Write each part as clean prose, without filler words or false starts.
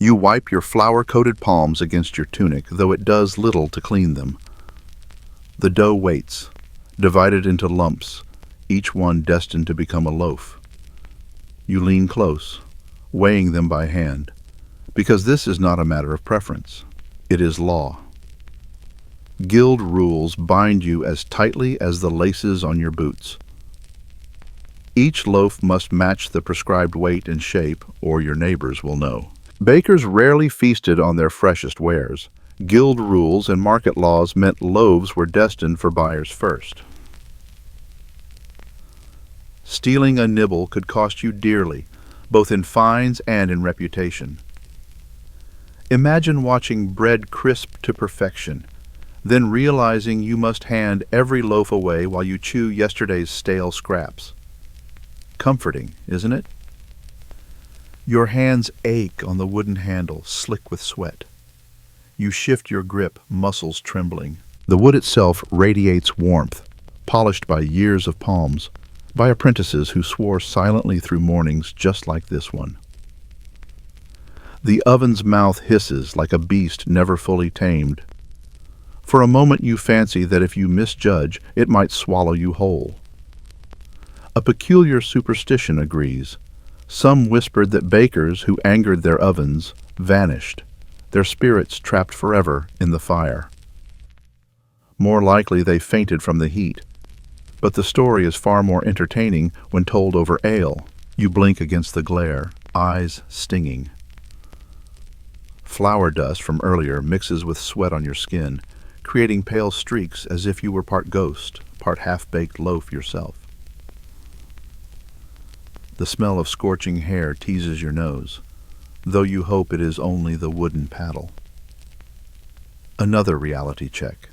You wipe your flour-coated palms against your tunic, though it does little to clean them. The dough waits, divided into lumps, each one destined to become a loaf. You lean close, weighing them by hand, because this is not a matter of preference. It is law. Guild rules bind you as tightly as the laces on your boots. Each loaf must match the prescribed weight and shape, or your neighbors will know. Bakers rarely feasted on their freshest wares. Guild rules and market laws meant loaves were destined for buyers first. Stealing a nibble could cost you dearly, both in fines and in reputation. Imagine watching bread crisp to perfection, then realizing you must hand every loaf away while you chew yesterday's stale scraps. Comforting, isn't it? Your hands ache on the wooden handle, slick with sweat. You shift your grip, muscles trembling. The wood itself radiates warmth, polished by years of palms, by apprentices who swore silently through mornings just like this one. The oven's mouth hisses like a beast never fully tamed. For a moment you fancy that if you misjudge, it might swallow you whole. A peculiar superstition agrees. Some whispered that bakers who angered their ovens vanished, their spirits trapped forever in the fire. More likely they fainted from the heat, but the story is far more entertaining when told over ale. You blink against the glare, eyes stinging. Flour dust from earlier mixes with sweat on your skin, creating pale streaks as if you were part ghost, part half-baked loaf yourself. The smell of scorching hair teases your nose, though you hope it is only the wooden paddle. Another reality check.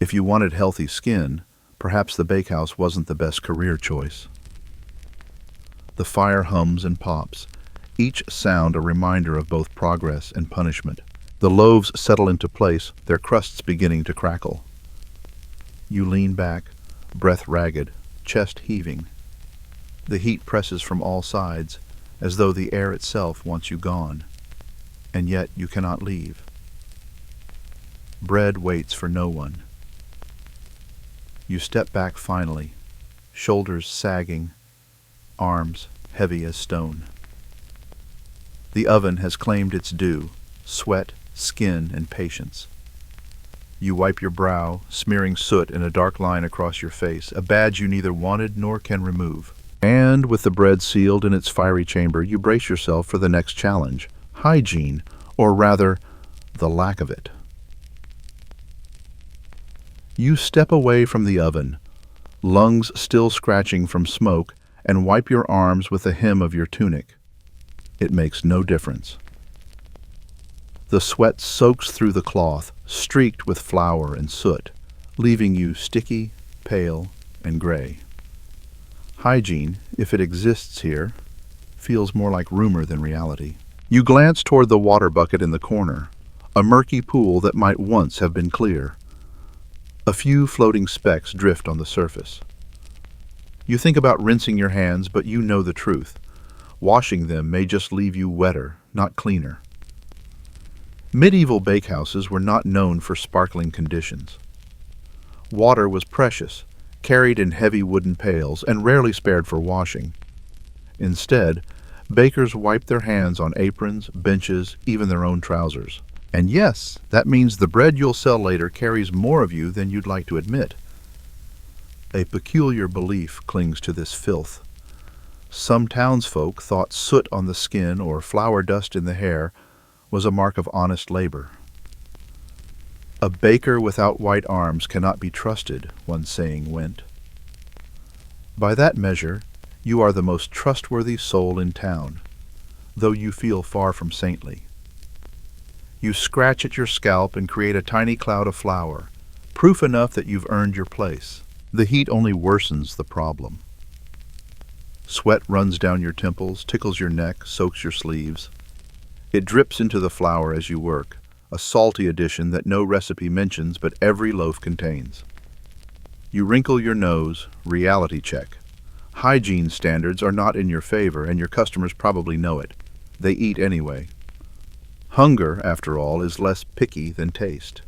If you wanted healthy skin, perhaps the bakehouse wasn't the best career choice. The fire hums and pops, each sound a reminder of both progress and punishment. The loaves settle into place, their crusts beginning to crackle. You lean back, breath ragged, chest heaving. The heat presses from all sides, as though the air itself wants you gone, and yet you cannot leave. Bread waits for no one. You step back finally, shoulders sagging, arms heavy as stone. The oven has claimed its due, sweat, skin, and patience. You wipe your brow, smearing soot in a dark line across your face, a badge you neither wanted nor can remove. And with the bread sealed in its fiery chamber, you brace yourself for the next challenge, hygiene, or rather, the lack of it. You step away from the oven, lungs still scratching from smoke, and wipe your arms with the hem of your tunic. It makes no difference. The sweat soaks through the cloth, streaked with flour and soot, leaving you sticky, pale, and gray. Hygiene, if it exists here, feels more like rumor than reality. You glance toward the water bucket in the corner, a murky pool that might once have been clear. A few floating specks drift on the surface. You think about rinsing your hands, but you know the truth. Washing them may just leave you wetter, not cleaner. Medieval bakehouses were not known for sparkling conditions. Water was precious, carried in heavy wooden pails, and rarely spared for washing. Instead, bakers wiped their hands on aprons, benches, even their own trousers. And yes, that means the bread you'll sell later carries more of you than you'd like to admit. A peculiar belief clings to this filth. Some townsfolk thought soot on the skin or flour dust in the hair was a mark of honest labor. A baker without white arms cannot be trusted, one saying went. By that measure, you are the most trustworthy soul in town, though you feel far from saintly. You scratch at your scalp and create a tiny cloud of flour, proof enough that you've earned your place. The heat only worsens the problem. Sweat runs down your temples, tickles your neck, soaks your sleeves. It drips into the flour as you work, a salty addition that no recipe mentions but every loaf contains. You wrinkle your nose, reality check. Hygiene standards are not in your favor, and your customers probably know it. They eat anyway. Hunger, after all, is less picky than taste.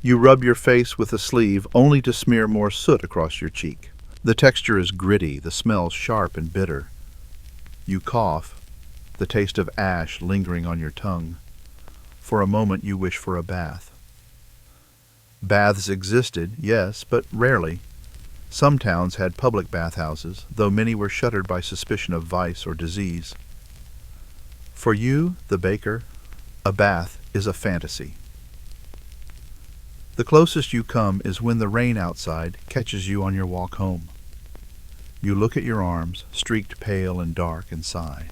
You rub your face with a sleeve only to smear more soot across your cheek. The texture is gritty, the smell sharp and bitter. You cough, the taste of ash lingering on your tongue. For a moment you wish for a bath. Baths existed, yes, but rarely. Some towns had public bathhouses, though many were shuttered by suspicion of vice or disease. For you, the baker, a bath is a fantasy. The closest you come is when the rain outside catches you on your walk home. You look at your arms, streaked pale and dark, and sigh.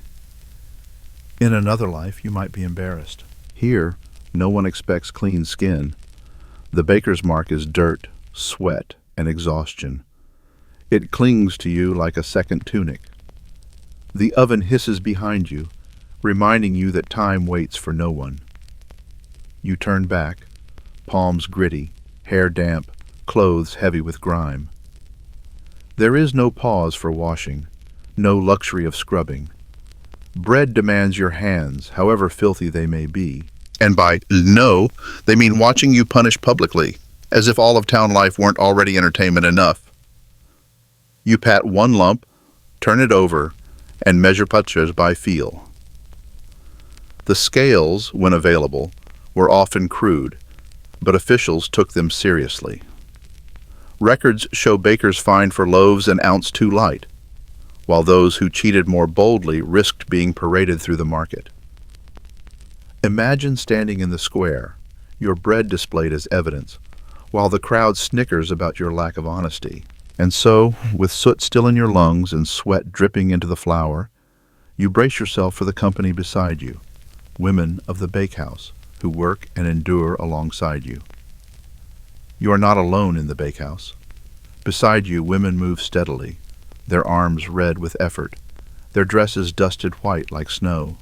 In another life, you might be embarrassed. Here, no one expects clean skin. The baker's mark is dirt, sweat, and exhaustion. It clings to you like a second tunic. The oven hisses behind you, reminding you that time waits for no one. You turn back, palms gritty, hair damp, clothes heavy with grime. There is no pause for washing, no luxury of scrubbing. Bread demands your hands, however filthy they may be. And by no, they mean watching you punished publicly, as if all of town life weren't already entertainment enough. You pat one lump, turn it over, and measure putras by feel. The scales, when available, were often crude, but officials took them seriously. Records show bakers fined for loaves an ounce too light, while those who cheated more boldly risked being paraded through the market. Imagine standing in the square, your bread displayed as evidence, while the crowd snickers about your lack of honesty. And so, with soot still in your lungs and sweat dripping into the flour, you brace yourself for the company beside you, women of the bakehouse, who work and endure alongside you. You are not alone in the bakehouse. Beside you, women move steadily, their arms red with effort, their dresses dusted white like snow.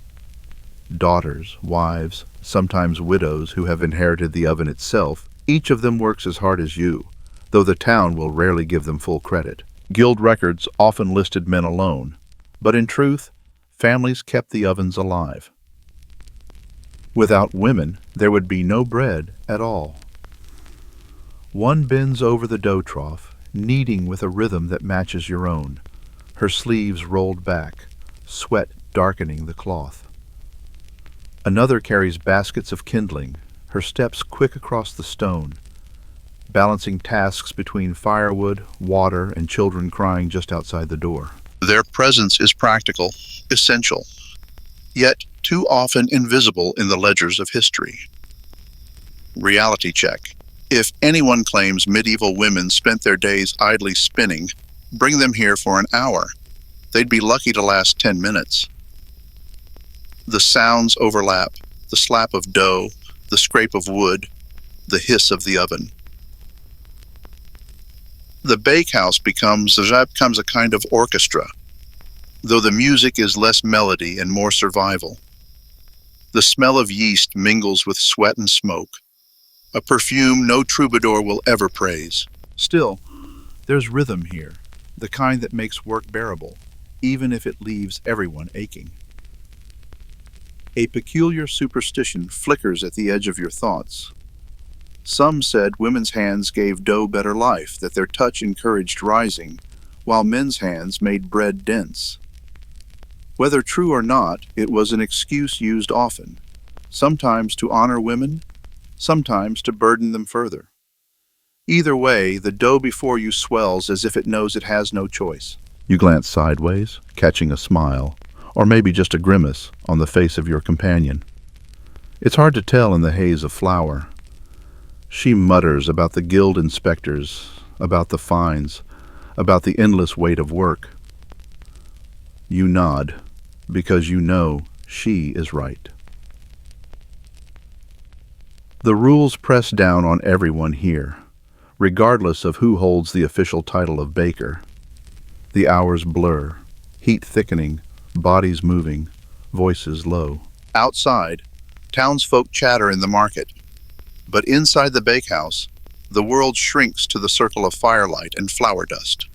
Daughters, wives, sometimes widows who have inherited the oven itself, each of them works as hard as you, though the town will rarely give them full credit. Guild records often listed men alone, but in truth, families kept the ovens alive. Without women, there would be no bread at all. One bends over the dough trough, kneading with a rhythm that matches your own, her sleeves rolled back, sweat darkening the cloth. Another carries baskets of kindling, her steps quick across the stone, balancing tasks between firewood, water, and children crying just outside the door. Their presence is practical, essential, yet too often invisible in the ledgers of history. Reality check. If anyone claims medieval women spent their days idly spinning, bring them here for an hour. They'd be lucky to last 10 minutes. The sounds overlap, the slap of dough, the scrape of wood, the hiss of the oven. The bakehouse becomes a kind of orchestra, though the music is less melody and more survival. The smell of yeast mingles with sweat and smoke, a perfume no troubadour will ever praise. Still, there's rhythm here, the kind that makes work bearable, even if it leaves everyone aching. A peculiar superstition flickers at the edge of your thoughts. Some said women's hands gave dough better life, that their touch encouraged rising, while men's hands made bread dense. Whether true or not, it was an excuse used often, sometimes to honor women, sometimes to burden them further. Either way, the dough before you swells as if it knows it has no choice. You glance sideways, catching a smile, or maybe just a grimace, on the face of your companion. It's hard to tell in the haze of flour. She mutters about the guild inspectors, about the fines, about the endless weight of work. You nod, because you know she is right. The rules press down on everyone here, regardless of who holds the official title of baker. The hours blur, heat thickening, bodies moving, voices low. Outside, townsfolk chatter in the market, but inside the bakehouse, the world shrinks to the circle of firelight and flour dust.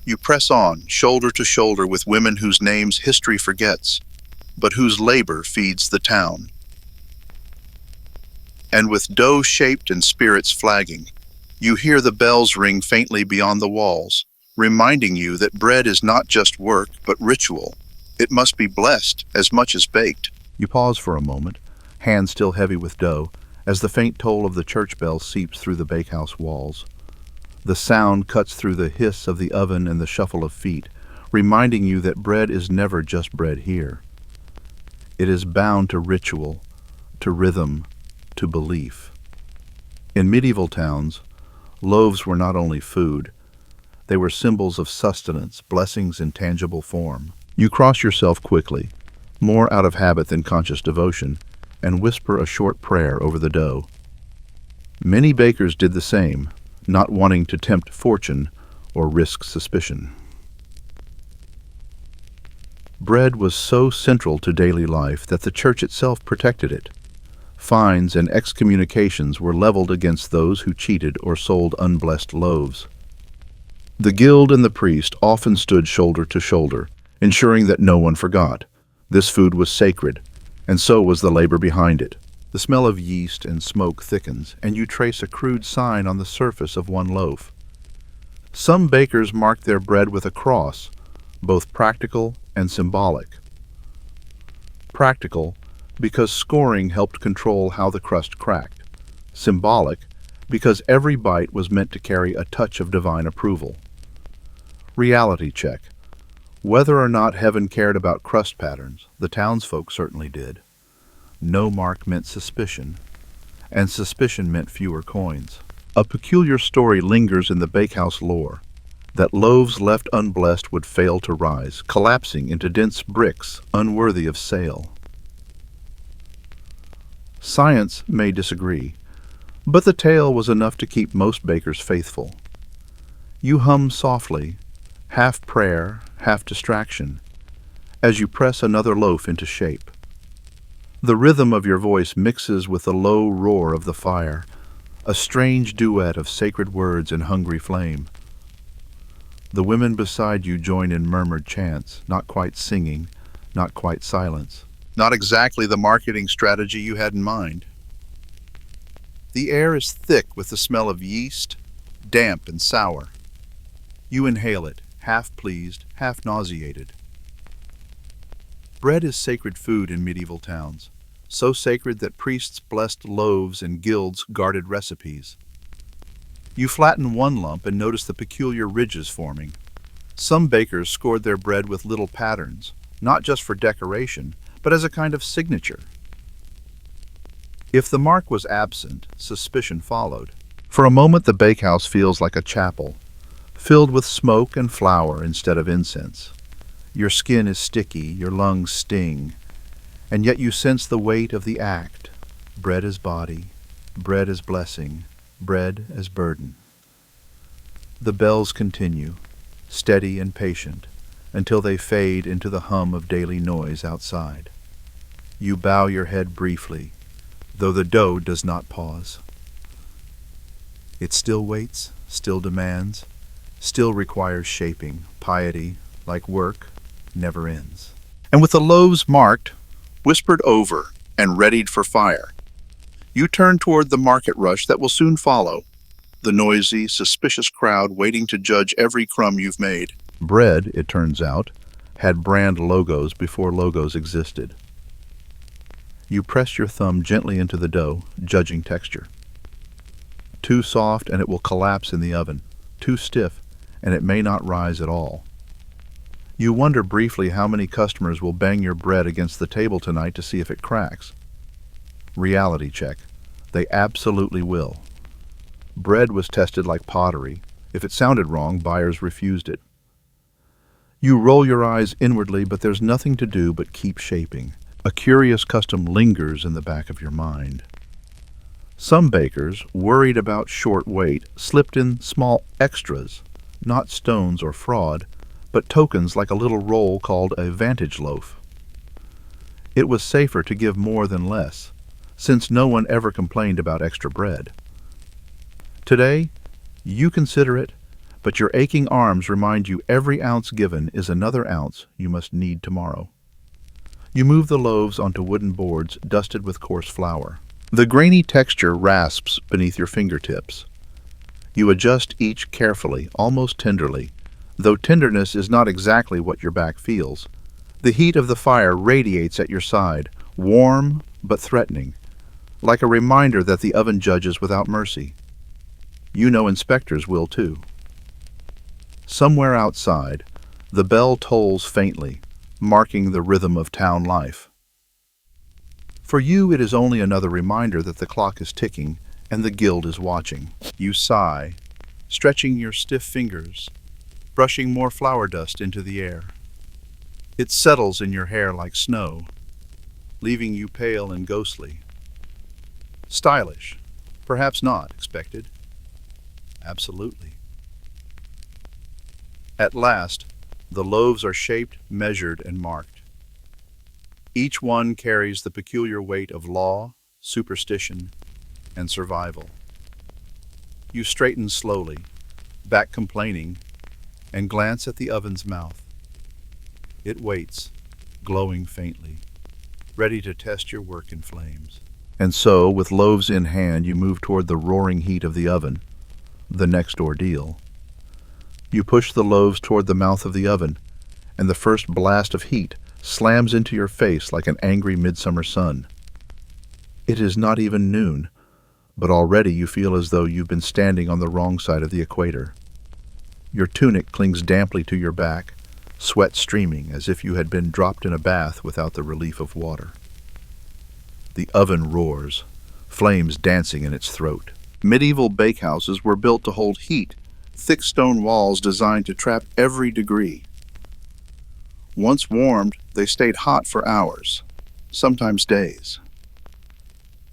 You press on, shoulder to shoulder with women whose names history forgets, but whose labor feeds the town. And with dough shaped and spirits flagging, you hear the bells ring faintly beyond the walls, reminding you that bread is not just work, but ritual. It must be blessed as much as baked. You pause for a moment, hands still heavy with dough, as the faint toll of the church bell seeps through the bakehouse walls. The sound cuts through the hiss of the oven and the shuffle of feet, reminding you that bread is never just bread here. It is bound to ritual, to rhythm, to belief. In medieval towns, loaves were not only food, they were symbols of sustenance, blessings in tangible form. You cross yourself quickly, more out of habit than conscious devotion, and whisper a short prayer over the dough. Many bakers did the same, not wanting to tempt fortune or risk suspicion. Bread was so central to daily life that the church itself protected it. Fines and excommunications were leveled against those who cheated or sold unblessed loaves. The guild and the priest often stood shoulder to shoulder, ensuring that no one forgot. This food was sacred, and so was the labor behind it. The smell of yeast and smoke thickens, and you trace a crude sign on the surface of one loaf. Some bakers marked their bread with a cross, both practical and symbolic. Practical, because scoring helped control how the crust cracked. Symbolic, because every bite was meant to carry a touch of divine approval. Reality check. Whether or not heaven cared about crust patterns, the townsfolk certainly did. No mark meant suspicion, and suspicion meant fewer coins. A peculiar story lingers in the bakehouse lore, that loaves left unblessed would fail to rise, collapsing into dense bricks unworthy of sale. Science may disagree, but the tale was enough to keep most bakers faithful. You hum softly, half prayer, half distraction, as you press another loaf into shape. The rhythm of your voice mixes with the low roar of the fire, a strange duet of sacred words and hungry flame. The women beside you join in murmured chants, not quite singing, not quite silence. Not exactly the marketing strategy you had in mind. The air is thick with the smell of yeast, damp and sour. You inhale it, half pleased, half nauseated. Bread is sacred food in medieval towns, so sacred that priests blessed loaves and guilds guarded recipes. You flatten one lump and notice the peculiar ridges forming. Some bakers scored their bread with little patterns, not just for decoration, but as a kind of signature. If the mark was absent, suspicion followed. For a moment the bakehouse feels like a chapel, filled with smoke and flour instead of incense. Your skin is sticky, your lungs sting, and yet you sense the weight of the act. Bread as body, bread as blessing, bread as burden. The bells continue, steady and patient, until they fade into the hum of daily noise outside. You bow your head briefly, though the dough does not pause. It still waits, still demands, still requires shaping. Piety, like work, never ends. And with the loaves marked, whispered over, and readied for fire, you turn toward the market rush that will soon follow, the noisy, suspicious crowd waiting to judge every crumb you've made. Bread, it turns out, had brand logos before logos existed. You press your thumb gently into the dough, judging texture. Too soft and it will collapse in the oven. Too stiff and it may not rise at all. You wonder briefly how many customers will bang your bread against the table tonight to see if it cracks. Reality check. They absolutely will. Bread was tested like pottery. If it sounded wrong, buyers refused it. You roll your eyes inwardly, but there's nothing to do but keep shaping. A curious custom lingers in the back of your mind. Some bakers, worried about short weight, slipped in small extras, not stones or fraud, but tokens like a little roll called a vantage loaf. It was safer to give more than less, since no one ever complained about extra bread. Today, you consider it, but your aching arms remind you every ounce given is another ounce you must knead tomorrow. You move the loaves onto wooden boards dusted with coarse flour. The grainy texture rasps beneath your fingertips. You adjust each carefully, almost tenderly, though tenderness is not exactly what your back feels. The heat of the fire radiates at your side, warm but threatening, like a reminder that the oven judges without mercy. You know inspectors will too. Somewhere outside, the bell tolls faintly, marking the rhythm of town life. For you, it is only another reminder that the clock is ticking and the guild is watching. You sigh, stretching your stiff fingers, brushing more flour dust into the air. It settles in your hair like snow, leaving you pale and ghostly. Stylish, perhaps not expected. Absolutely. At last, the loaves are shaped, measured, and marked. Each one carries the peculiar weight of law, superstition, and survival. You straighten slowly, back complaining, and glance at the oven's mouth. It waits, glowing faintly, ready to test your work in flames. And so, with loaves in hand, you move toward the roaring heat of the oven, the next ordeal. You push the loaves toward the mouth of the oven, and the first blast of heat slams into your face like an angry midsummer sun. It is not even noon, but already you feel as though you've been standing on the wrong side of the equator. Your tunic clings damply to your back, sweat streaming as if you had been dropped in a bath without the relief of water. The oven roars, flames dancing in its throat. Medieval bakehouses were built to hold heat, thick stone walls designed to trap every degree. Once warmed, they stayed hot for hours, sometimes days.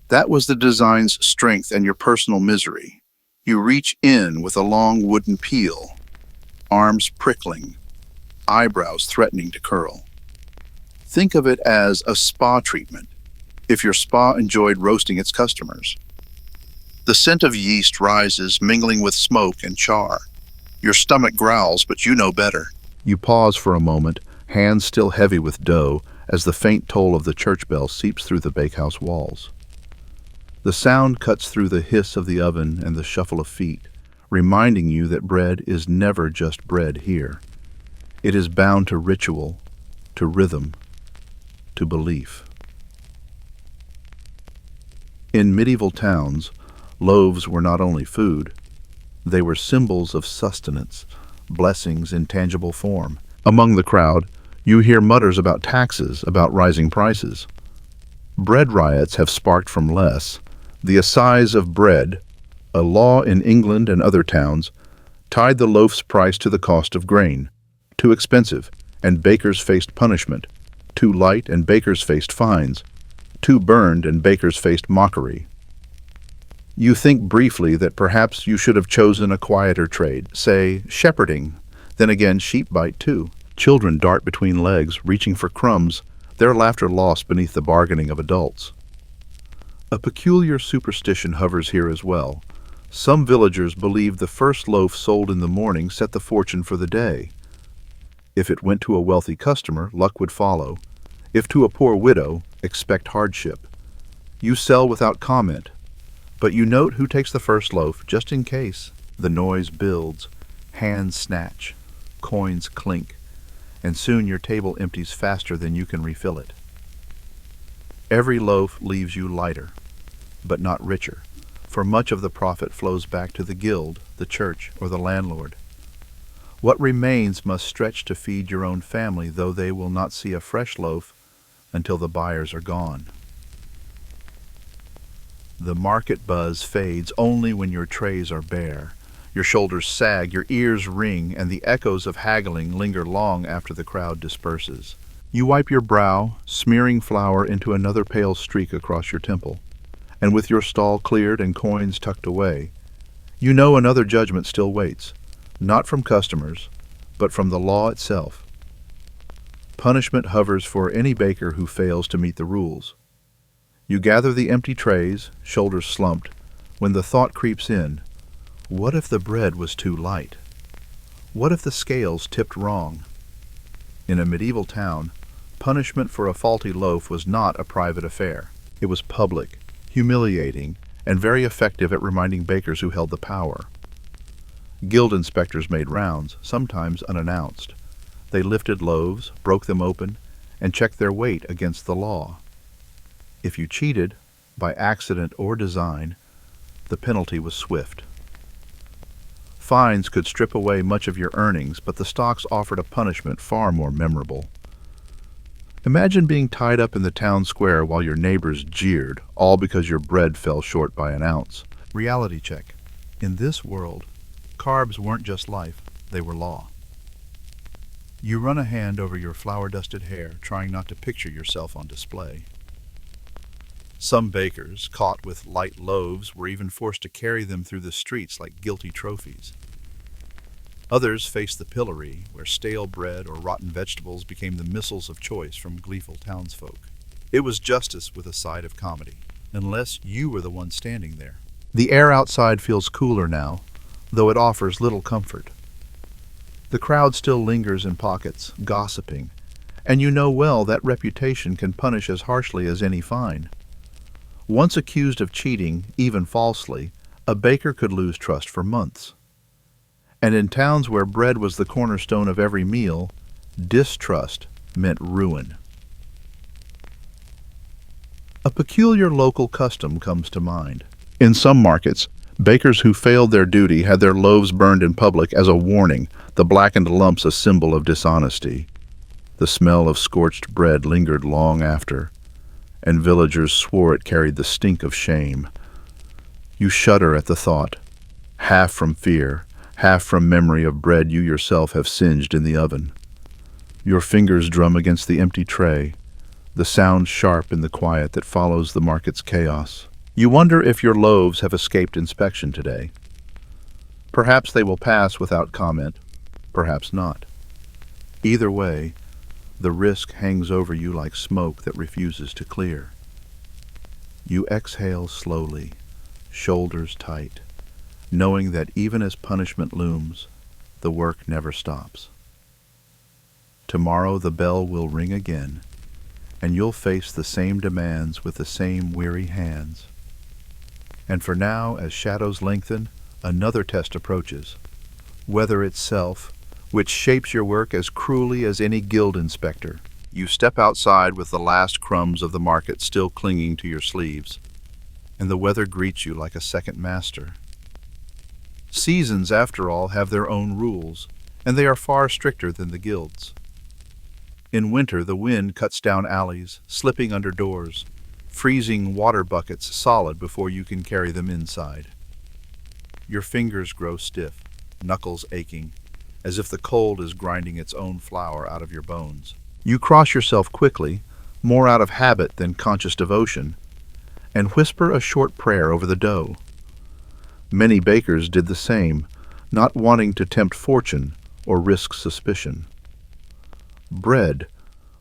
That was the design's strength and your personal misery. You reach in with a long wooden peel, arms prickling, eyebrows threatening to curl. Think of it as a spa treatment, if your spa enjoyed roasting its customers. The scent of yeast rises, mingling with smoke and char. Your stomach growls, but you know better. You pause for a moment, hands still heavy with dough, as the faint toll of the church bell seeps through the bakehouse walls. The sound cuts through the hiss of the oven and the shuffle of feet, reminding you that bread is never just bread here. It is bound to ritual, to rhythm, to belief. In medieval towns, loaves were not only food, they were symbols of sustenance, blessings in tangible form. Among the crowd, you hear mutters about taxes, about rising prices. Bread riots have sparked from less. The assize of bread, a law in England and other towns, tied the loaf's price to the cost of grain. Too expensive, and bakers faced punishment. Too light, and bakers faced fines. Too burned, and bakers faced mockery. You think briefly that perhaps you should have chosen a quieter trade, say, shepherding. Then again, sheep bite too. Children dart between legs, reaching for crumbs, their laughter lost beneath the bargaining of adults. A peculiar superstition hovers here as well. Some villagers believe the first loaf sold in the morning set the fortune for the day. If it went to a wealthy customer, luck would follow. If to a poor widow, expect hardship. You sell without comment, but you note who takes the first loaf, just in case. The noise builds, hands snatch, coins clink, and soon your table empties faster than you can refill it. Every loaf leaves you lighter, but not richer, for much of the profit flows back to the guild, the church, or the landlord. What remains must stretch to feed your own family, though they will not see a fresh loaf until the buyers are gone. The market buzz fades only when your trays are bare. Your shoulders sag, your ears ring, and the echoes of haggling linger long after the crowd disperses. You wipe your brow, smearing flour into another pale streak across your temple, and with your stall cleared and coins tucked away, you know another judgment still waits, not from customers, but from the law itself. Punishment hovers for any baker who fails to meet the rules. You gather the empty trays, shoulders slumped, when the thought creeps in, what if the bread was too light? What if the scales tipped wrong? In a medieval town, Punishment for a faulty loaf was not a private affair. It was public, humiliating, and very effective at reminding bakers who held the power. Guild inspectors made rounds, sometimes unannounced. They lifted loaves, broke them open, and checked their weight against the law. If you cheated, by accident or design, the penalty was swift. Fines could strip away much of your earnings, but the stocks offered a punishment far more memorable. Imagine being tied up in the town square while your neighbors jeered, all because your bread fell short by an ounce. Reality check. In this world, carbs weren't just life, they were law. You run a hand over your flour-dusted hair, trying not to picture yourself on display. Some bakers, caught with light loaves, were even forced to carry them through the streets like guilty trophies. Others faced the pillory, where stale bread or rotten vegetables became the missiles of choice from gleeful townsfolk. It was justice with a side of comedy, unless you were the one standing there. The air outside feels cooler now, though it offers little comfort. The crowd still lingers in pockets, gossiping, and you know well that reputation can punish as harshly as any fine. Once accused of cheating, even falsely, a baker could lose trust for months. And in towns where bread was the cornerstone of every meal, distrust meant ruin. A peculiar local custom comes to mind. In some markets, bakers who failed their duty had their loaves burned in public as a warning, the blackened lumps a symbol of dishonesty. The smell of scorched bread lingered long after, and villagers swore it carried the stink of shame. You shudder at the thought, half from fear, half from memory of bread you yourself have singed in the oven. Your fingers drum against the empty tray, the sound sharp in the quiet that follows the market's chaos. You wonder if your loaves have escaped inspection today. Perhaps they will pass without comment, perhaps not. Either way, the risk hangs over you like smoke that refuses to clear. You exhale slowly, shoulders tight, knowing that even as punishment looms, the work never stops. Tomorrow the bell will ring again, and you'll face the same demands with the same weary hands. And for now, as shadows lengthen, another test approaches. Weather itself, which shapes your work as cruelly as any guild inspector. You step outside with the last crumbs of the market still clinging to your sleeves, and the weather greets you like a second master. Seasons, after all, have their own rules, and they are far stricter than the guild's. In winter, the wind cuts down alleys, slipping under doors, freezing water buckets solid before you can carry them inside. Your fingers grow stiff, knuckles aching, as if the cold is grinding its own flour out of your bones. You cross yourself quickly, more out of habit than conscious devotion, and whisper a short prayer over the dough. Many bakers did the same, not wanting to tempt fortune or risk suspicion. Bread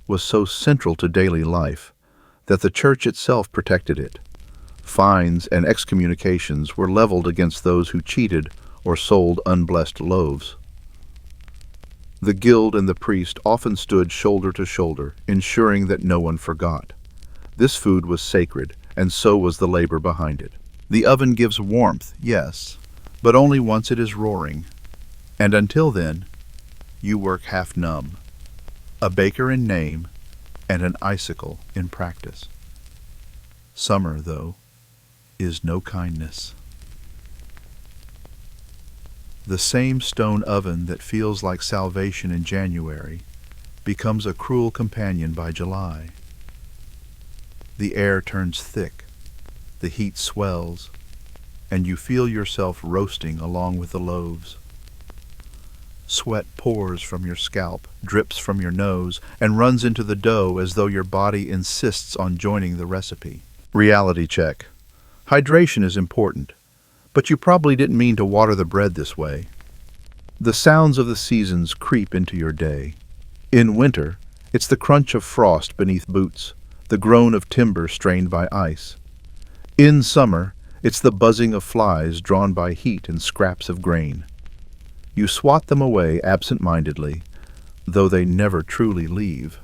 was so central to daily life that the church itself protected it. Fines and excommunications were leveled against those who cheated or sold unblessed loaves. The guild and the priest often stood shoulder to shoulder, ensuring that no one forgot. This food was sacred, and so was the labor behind it. The oven gives warmth, yes, but only once it is roaring. And until then, you work half numb, a baker in name and an icicle in practice. Summer, though, is no kindness. The same stone oven that feels like salvation in January becomes a cruel companion by July. The air turns thick, the heat swells, and you feel yourself roasting along with the loaves. Sweat pours from your scalp, drips from your nose, and runs into the dough as though your body insists on joining the recipe. Reality check. Hydration is important, but you probably didn't mean to water the bread this way. The sounds of the seasons creep into your day. In winter, it's the crunch of frost beneath boots, the groan of timber strained by ice. In summer, it's the buzzing of flies drawn by heat and scraps of grain. You swat them away absent-mindedly, though they never truly leave.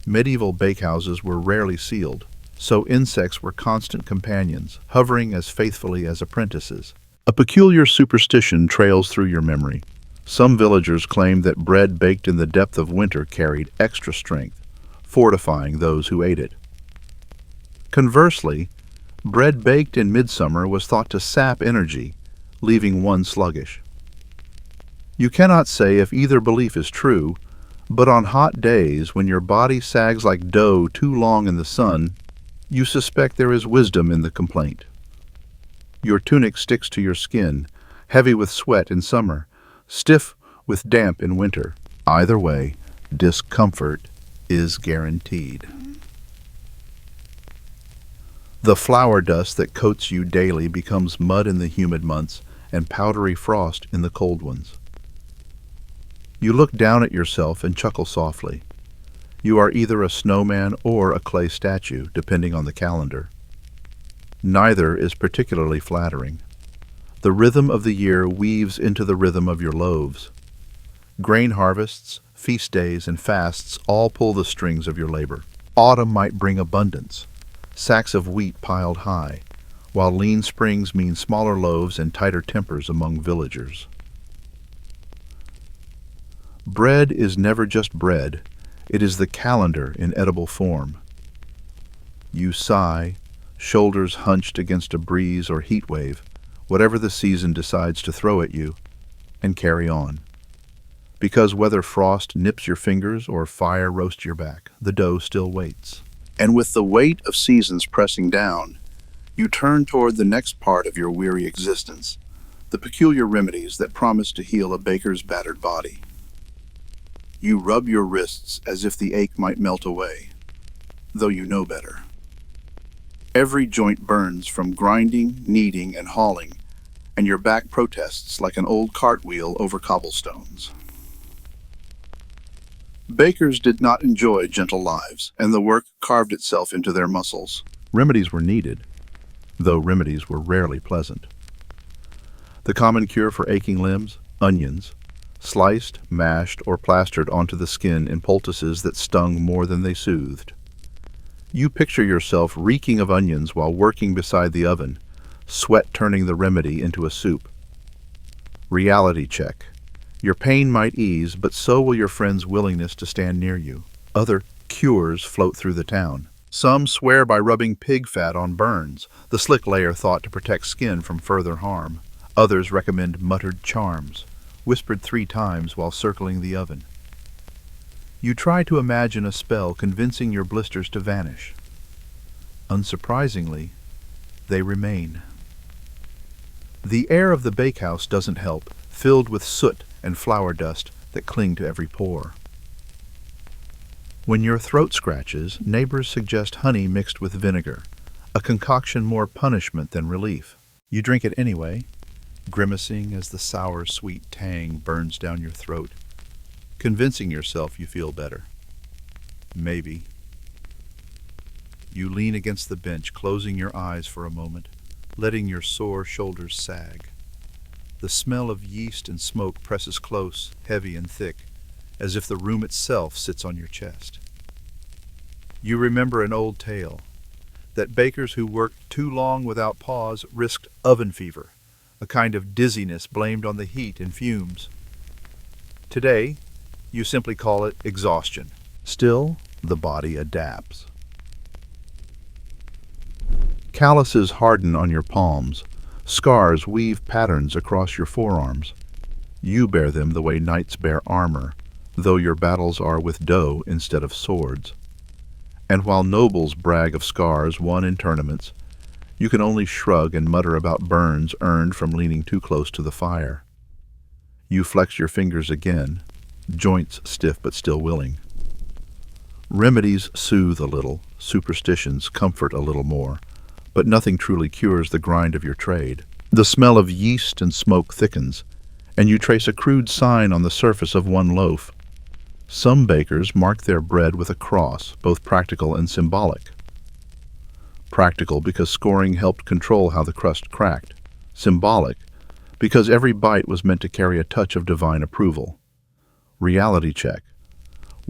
Medieval bakehouses were rarely sealed, so insects were constant companions, hovering as faithfully as apprentices. A peculiar superstition trails through your memory. Some villagers claimed that bread baked in the depth of winter carried extra strength, fortifying those who ate it. Conversely, bread baked in midsummer was thought to sap energy, leaving one sluggish. You cannot say if either belief is true, but on hot days when your body sags like dough too long in the sun, you suspect there is wisdom in the complaint. Your tunic sticks to your skin, heavy with sweat in summer, stiff with damp in winter. Either way, discomfort is guaranteed. The flour dust that coats you daily becomes mud in the humid months and powdery frost in the cold ones. You look down at yourself and chuckle softly. You are either a snowman or a clay statue, depending on the calendar. Neither is particularly flattering. The rhythm of the year weaves into the rhythm of your loaves. Grain harvests, feast days, and fasts all pull the strings of your labor. Autumn might bring abundance, sacks of wheat piled high, while lean springs mean smaller loaves and tighter tempers among villagers. Bread is never just bread, it is the calendar in edible form. You sigh, shoulders hunched against a breeze or heat wave, whatever the season decides to throw at you, and carry on. Because whether frost nips your fingers or fire roasts your back, the dough still waits. And with the weight of seasons pressing down, you turn toward the next part of your weary existence, the peculiar remedies that promise to heal a baker's battered body. You rub your wrists as if the ache might melt away, though you know better. Every joint burns from grinding, kneading, and hauling, and your back protests like an old cartwheel over cobblestones. Bakers did not enjoy gentle lives, and the work carved itself into their muscles. Remedies were needed, though remedies were rarely pleasant. The common cure for aching limbs? Onions, sliced, mashed, or plastered onto the skin in poultices that stung more than they soothed. You picture yourself reeking of onions while working beside the oven, sweat turning the remedy into a soup. Reality check. Your pain might ease, but so will your friend's willingness to stand near you. Other cures float through the town. Some swear by rubbing pig fat on burns, the slick layer thought to protect skin from further harm. Others recommend muttered charms, whispered 3 times while circling the oven. You try to imagine a spell convincing your blisters to vanish. Unsurprisingly, they remain. The air of the bakehouse doesn't help, filled with soot and flour dust that cling to every pore. When your throat scratches, neighbors suggest honey mixed with vinegar, a concoction more punishment than relief. You drink it anyway, grimacing as the sour, sweet tang burns down your throat, convincing yourself you feel better. Maybe. You lean against the bench, closing your eyes for a moment, letting your sore shoulders sag. The smell of yeast and smoke presses close, heavy and thick, as if the room itself sits on your chest. You remember an old tale, that bakers who worked too long without pause risked oven fever, a kind of dizziness blamed on the heat and fumes. Today, you simply call it exhaustion. Still, the body adapts. Calluses harden on your palms. Scars weave patterns across your forearms. You bear them the way knights bear armor, though your battles are with dough instead of swords. And while nobles brag of scars won in tournaments, you can only shrug and mutter about burns earned from leaning too close to the fire. You flex your fingers again, joints stiff but still willing. Remedies soothe a little, superstitions comfort a little more, but nothing truly cures the grind of your trade. The smell of yeast and smoke thickens, and you trace a crude sign on the surface of one loaf. Some bakers mark their bread with a cross, both practical and symbolic. Practical because scoring helped control how the crust cracked. Symbolic because every bite was meant to carry a touch of divine approval. Reality check.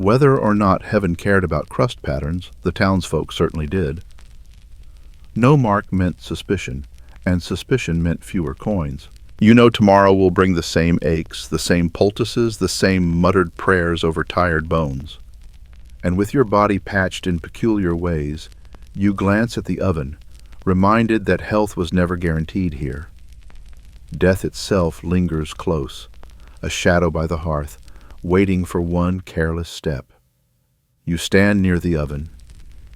Whether or not heaven cared about crust patterns, the townsfolk certainly did. No mark meant suspicion, and suspicion meant fewer coins. You know tomorrow will bring the same aches, the same poultices, the same muttered prayers over tired bones. And with your body patched in peculiar ways, you glance at the oven, reminded that health was never guaranteed here. Death itself lingers close, a shadow by the hearth, waiting for one careless step. You stand near the oven,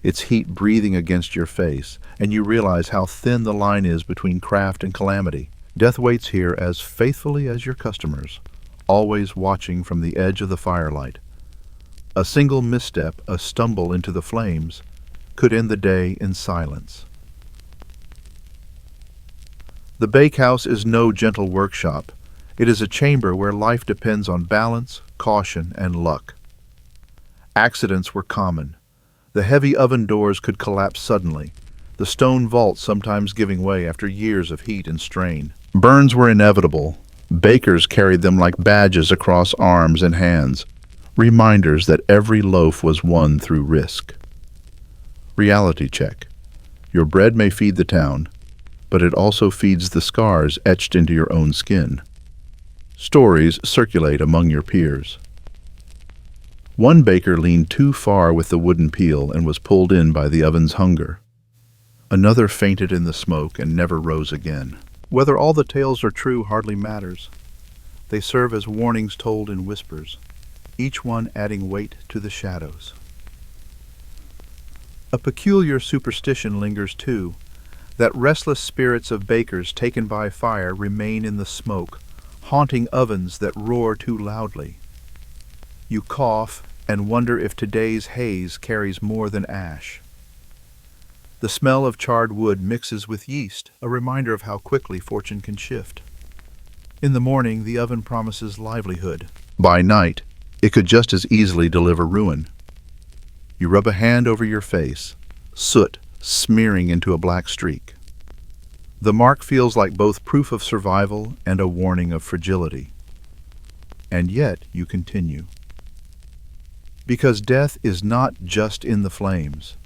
its heat breathing against your face, and you realize how thin the line is between craft and calamity. Death waits here as faithfully as your customers, always watching from the edge of the firelight. A single misstep, a stumble into the flames, could end the day in silence. The bakehouse is no gentle workshop. It is a chamber where life depends on balance, caution, and luck. Accidents were common. The heavy oven doors could collapse suddenly, the stone vault sometimes giving way after years of heat and strain. Burns were inevitable. Bakers carried them like badges across arms and hands, reminders that every loaf was won through risk. Reality check. Your bread may feed the town, but it also feeds the scars etched into your own skin. Stories circulate among your peers. One baker leaned too far with the wooden peel and was pulled in by the oven's hunger. Another fainted in the smoke and never rose again. Whether all the tales are true hardly matters. They serve as warnings told in whispers, each one adding weight to the shadows. A peculiar superstition lingers too, that restless spirits of bakers taken by fire remain in the smoke, haunting ovens that roar too loudly. You cough and wonder if today's haze carries more than ash. The smell of charred wood mixes with yeast, a reminder of how quickly fortune can shift. In the morning, the oven promises livelihood. By night, it could just as easily deliver ruin. You rub a hand over your face, soot smearing into a black streak. The mark feels like both proof of survival and a warning of fragility. And yet you continue. Because death is not just in the flames.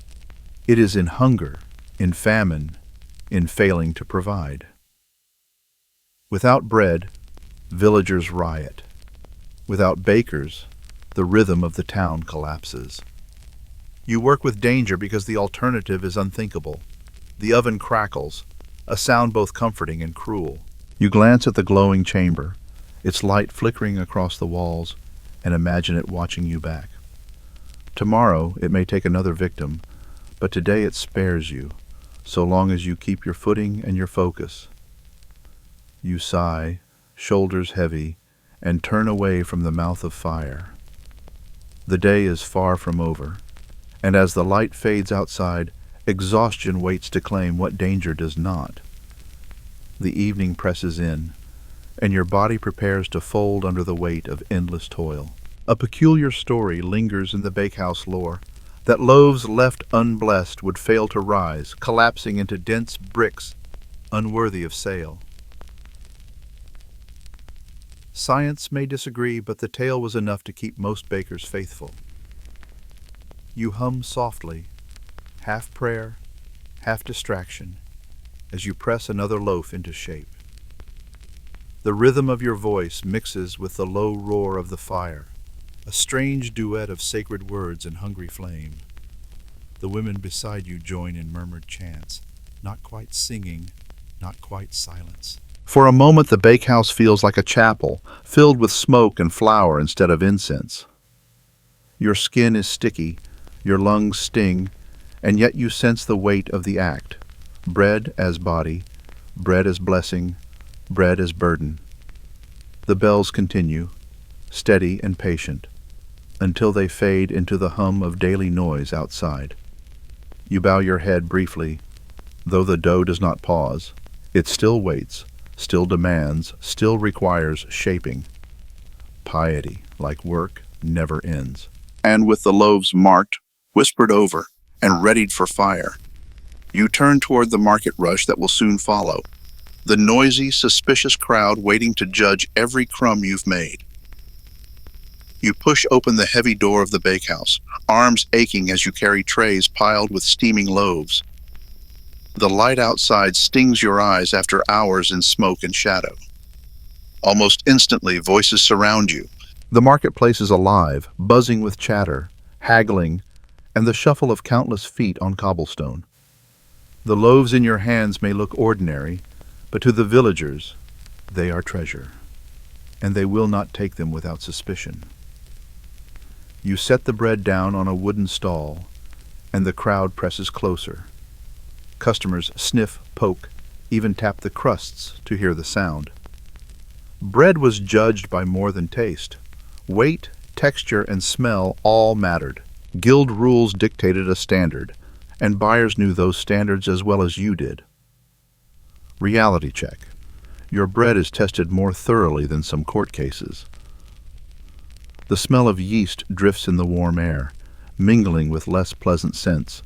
It is in hunger, in famine, in failing to provide. Without bread, villagers riot. Without bakers, the rhythm of the town collapses. You work with danger because the alternative is unthinkable. The oven crackles, a sound both comforting and cruel. You glance at the glowing chamber, its light flickering across the walls, and imagine it watching you back. Tomorrow it may take another victim, but today it spares you, so long as you keep your footing and your focus. You sigh, shoulders heavy, and turn away from the mouth of fire. The day is far from over, and as the light fades outside, exhaustion waits to claim what danger does not. The evening presses in, and your body prepares to fold under the weight of endless toil. A peculiar story lingers in the bakehouse lore, that loaves left unblessed would fail to rise, collapsing into dense bricks, unworthy of sale. Science may disagree, but the tale was enough to keep most bakers faithful. You hum softly, half prayer, half distraction, as you press another loaf into shape. The rhythm of your voice mixes with the low roar of the fire, a strange duet of sacred words and hungry flame. The women beside you join in murmured chants, not quite singing, not quite silence. For a moment the bakehouse feels like a chapel, filled with smoke and flour instead of incense. Your skin is sticky, your lungs sting, and yet you sense the weight of the act. Bread as body, bread as blessing, bread as burden. The bells continue, steady and patient, until they fade into the hum of daily noise outside. You bow your head briefly, though the dough does not pause. It still waits, still demands, still requires shaping. Piety, like work, never ends. And with the loaves marked, whispered over, and readied for fire, you turn toward the market rush that will soon follow, the noisy, suspicious crowd waiting to judge every crumb you've made. You push open the heavy door of the bakehouse, arms aching as you carry trays piled with steaming loaves. The light outside stings your eyes after hours in smoke and shadow. Almost instantly, voices surround you. The marketplace is alive, buzzing with chatter, haggling, and the shuffle of countless feet on cobblestone. The loaves in your hands may look ordinary, but to the villagers, they are treasure, and they will not take them without suspicion. You set the bread down on a wooden stall, and the crowd presses closer. Customers sniff, poke, even tap the crusts to hear the sound. Bread was judged by more than taste. Weight, texture, and smell all mattered. Guild rules dictated a standard, and buyers knew those standards as well as you did. Reality check. Your bread is tested more thoroughly than some court cases. The smell of yeast drifts in the warm air, mingling with less pleasant scents.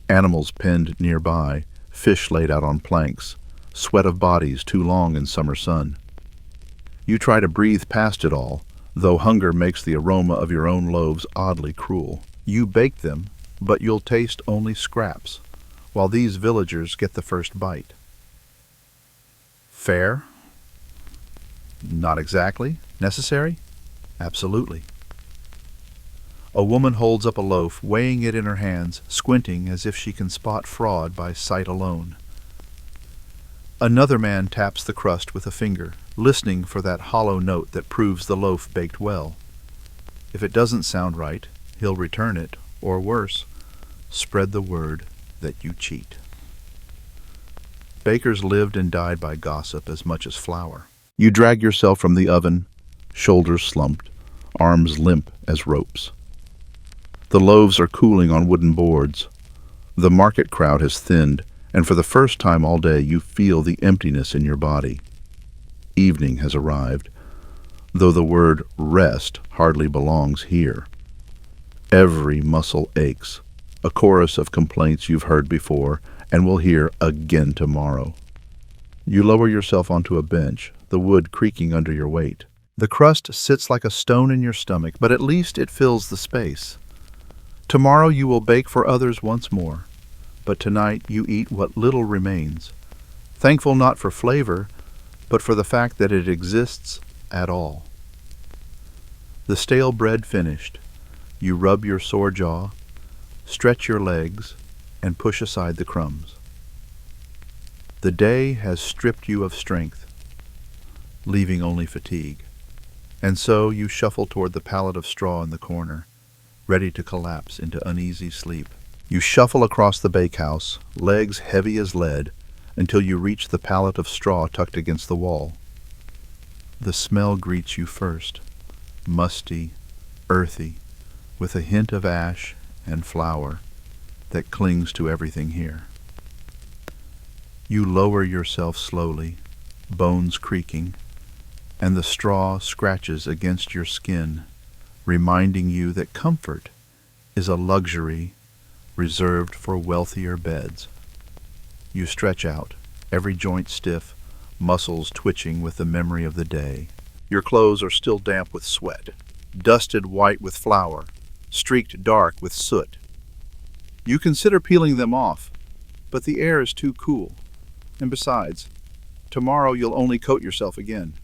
Animals penned nearby, fish laid out on planks, sweat of bodies too long in summer sun. You try to breathe past it all, though hunger makes the aroma of your own loaves oddly cruel. You bake them, but you'll taste only scraps, while these villagers get the first bite. Fair? Not exactly. Necessary? Absolutely. A woman holds up a loaf, weighing it in her hands, squinting as if she can spot fraud by sight alone. Another man taps the crust with a finger, listening for that hollow note that proves the loaf baked well. If it doesn't sound right, he'll return it, or worse, spread the word that you cheat. Bakers lived and died by gossip as much as flour. You drag yourself from the oven, shoulders slumped, arms limp as ropes. The loaves are cooling on wooden boards. The market crowd has thinned, and for the first time all day you feel the emptiness in your body. Evening has arrived, though the word rest hardly belongs here. Every muscle aches, a chorus of complaints you've heard before and will hear again tomorrow. You lower yourself onto a bench, the wood creaking under your weight. The crust sits like a stone in your stomach, but at least it fills the space. Tomorrow you will bake for others once more, but tonight you eat what little remains, thankful not for flavor, but for the fact that it exists at all. The stale bread finished, you rub your sore jaw, stretch your legs, and push aside the crumbs. The day has stripped you of strength, leaving only fatigue, and so you shuffle toward the pallet of straw in the corner, ready to collapse into uneasy sleep. You shuffle across the bakehouse, legs heavy as lead, until you reach the pallet of straw tucked against the wall. The smell greets you first, musty, earthy, with a hint of ash and flour that clings to everything here. You lower yourself slowly, bones creaking, and the straw scratches against your skin, reminding you that comfort is a luxury reserved for wealthier beds. You stretch out, every joint stiff, muscles twitching with the memory of the day. Your clothes are still damp with sweat, dusted white with flour, streaked dark with soot. You consider peeling them off, but the air is too cool, and besides, tomorrow you'll only coat yourself again.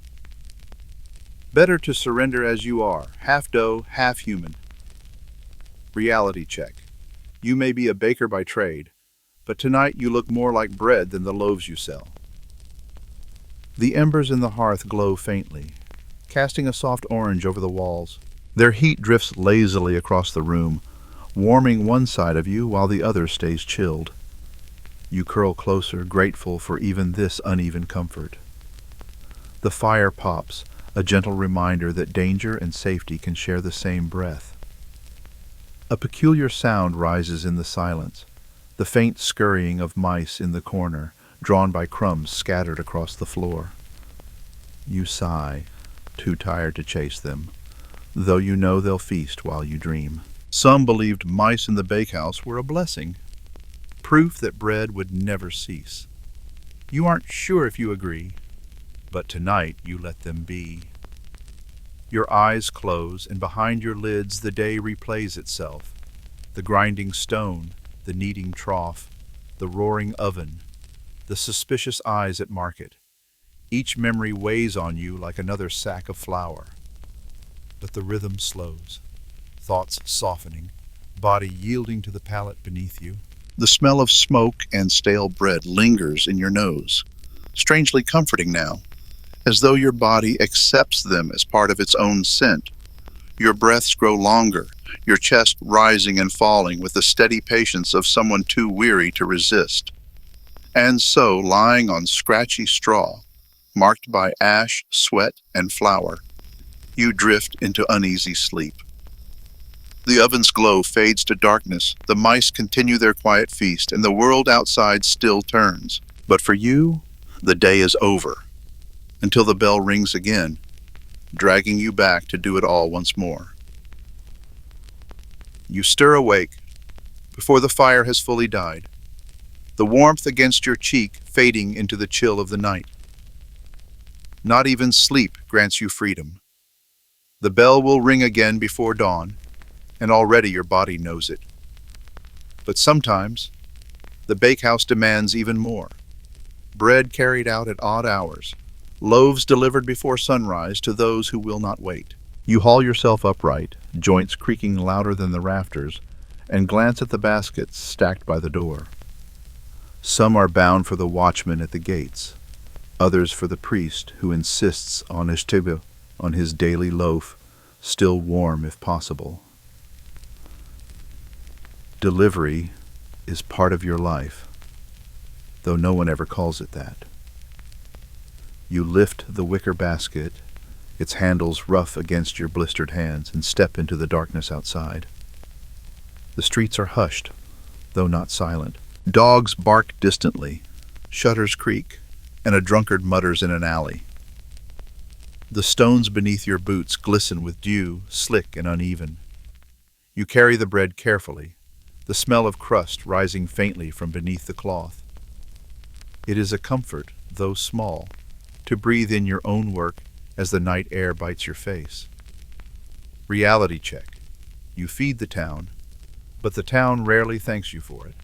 Better to surrender as you are, half dough, half human. Reality check. You may be a baker by trade, but tonight you look more like bread than the loaves you sell. The embers in the hearth glow faintly, casting a soft orange over the walls. Their heat drifts lazily across the room, warming one side of you while the other stays chilled. You curl closer, grateful for even this uneven comfort. The fire pops, a gentle reminder that danger and safety can share the same breath. A peculiar sound rises in the silence, the faint scurrying of mice in the corner, drawn by crumbs scattered across the floor. You sigh, too tired to chase them, though you know they'll feast while you dream. Some believed mice in the bakehouse were a blessing, proof that bread would never cease. You aren't sure if you agree, but tonight you let them be. Your eyes close, and behind your lids the day replays itself. The grinding stone, the kneading trough, the roaring oven, the suspicious eyes at market. Each memory weighs on you like another sack of flour. But the rhythm slows, thoughts softening, body yielding to the palate beneath you. The smell of smoke and stale bread lingers in your nose, strangely comforting now, as though your body accepts them as part of its own scent. Your breaths grow longer, your chest rising and falling with the steady patience of someone too weary to resist. And so, lying on scratchy straw, marked by ash, sweat, and flour, you drift into uneasy sleep. The oven's glow fades to darkness, the mice continue their quiet feast, and the world outside still turns. But for you, the day is over, until the bell rings again, dragging you back to do it all once more. You stir awake, before the fire has fully died, the warmth against your cheek fading into the chill of the night. Not even sleep grants you freedom. The bell will ring again before dawn, and already your body knows it. But sometimes, the bakehouse demands even more. Bread carried out at odd hours, loaves delivered before sunrise to those who will not wait. You haul yourself upright, joints creaking louder than the rafters, and glance at the baskets stacked by the door. Some are bound for the watchman at the gates, others for the priest who insists on his tibah, on his daily loaf, still warm if possible. Delivery is part of your life, though no one ever calls it that. You lift the wicker basket, its handles rough against your blistered hands, and step into the darkness outside. The streets are hushed, though not silent. Dogs bark distantly, shutters creak, and a drunkard mutters in an alley. The stones beneath your boots glisten with dew, slick and uneven. You carry the bread carefully, the smell of crust rising faintly from beneath the cloth. It is a comfort, though small, to breathe in your own work as the night air bites your face. Reality check. You feed the town, but the town rarely thanks you for it.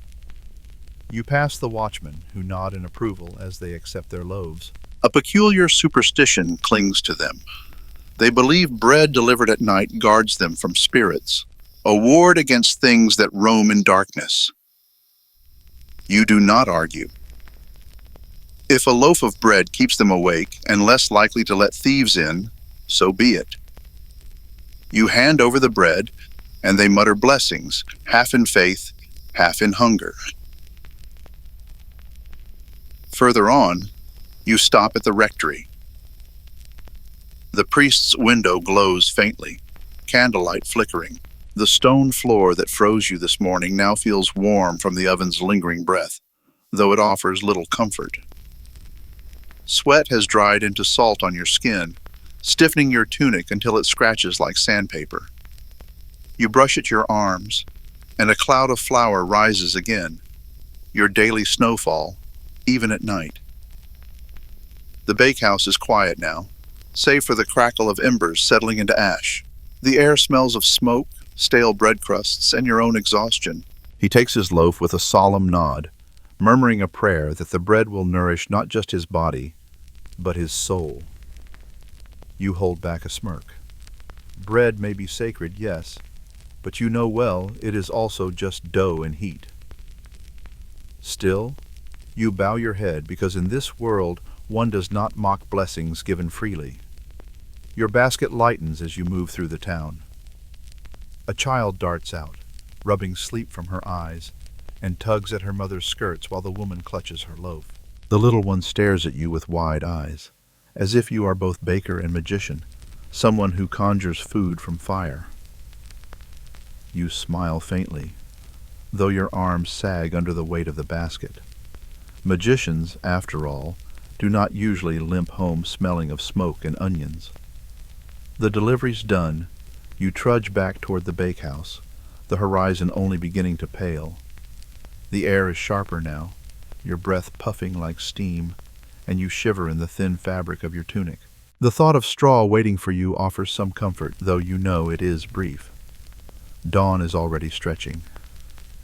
You pass the watchmen, who nod in approval as they accept their loaves. A peculiar superstition clings to them. They believe bread delivered at night guards them from spirits, a ward against things that roam in darkness. You do not argue. If a loaf of bread keeps them awake and less likely to let thieves in, so be it. You hand over the bread, and they mutter blessings, half in faith, half in hunger. Further on, you stop at the rectory. The priest's window glows faintly, candlelight flickering. The stone floor that froze you this morning now feels warm from the oven's lingering breath, though it offers little comfort. Sweat has dried into salt on your skin, stiffening your tunic until it scratches like sandpaper. You brush at your arms, and a cloud of flour rises again, your daily snowfall, even at night. The bakehouse is quiet now, save for the crackle of embers settling into ash. The air smells of smoke, stale bread crusts, and your own exhaustion. He takes his loaf with a solemn nod, murmuring a prayer that the bread will nourish not just his body, but his soul. You hold back a smirk. Bread may be sacred, yes, but you know well it is also just dough and heat. Still, you bow your head because in this world one does not mock blessings given freely. Your basket lightens as you move through the town. A child darts out, rubbing sleep from her eyes, and tugs at her mother's skirts while the woman clutches her loaf. The little one stares at you with wide eyes, as if you are both baker and magician, someone who conjures food from fire. You smile faintly, though your arms sag under the weight of the basket. Magicians, after all, do not usually limp home smelling of smoke and onions. The delivery's done, you trudge back toward the bakehouse, the horizon only beginning to pale. The air is sharper now, your breath puffing like steam, and you shiver in the thin fabric of your tunic. The thought of straw waiting for you offers some comfort, though you know it is brief. Dawn is already stretching,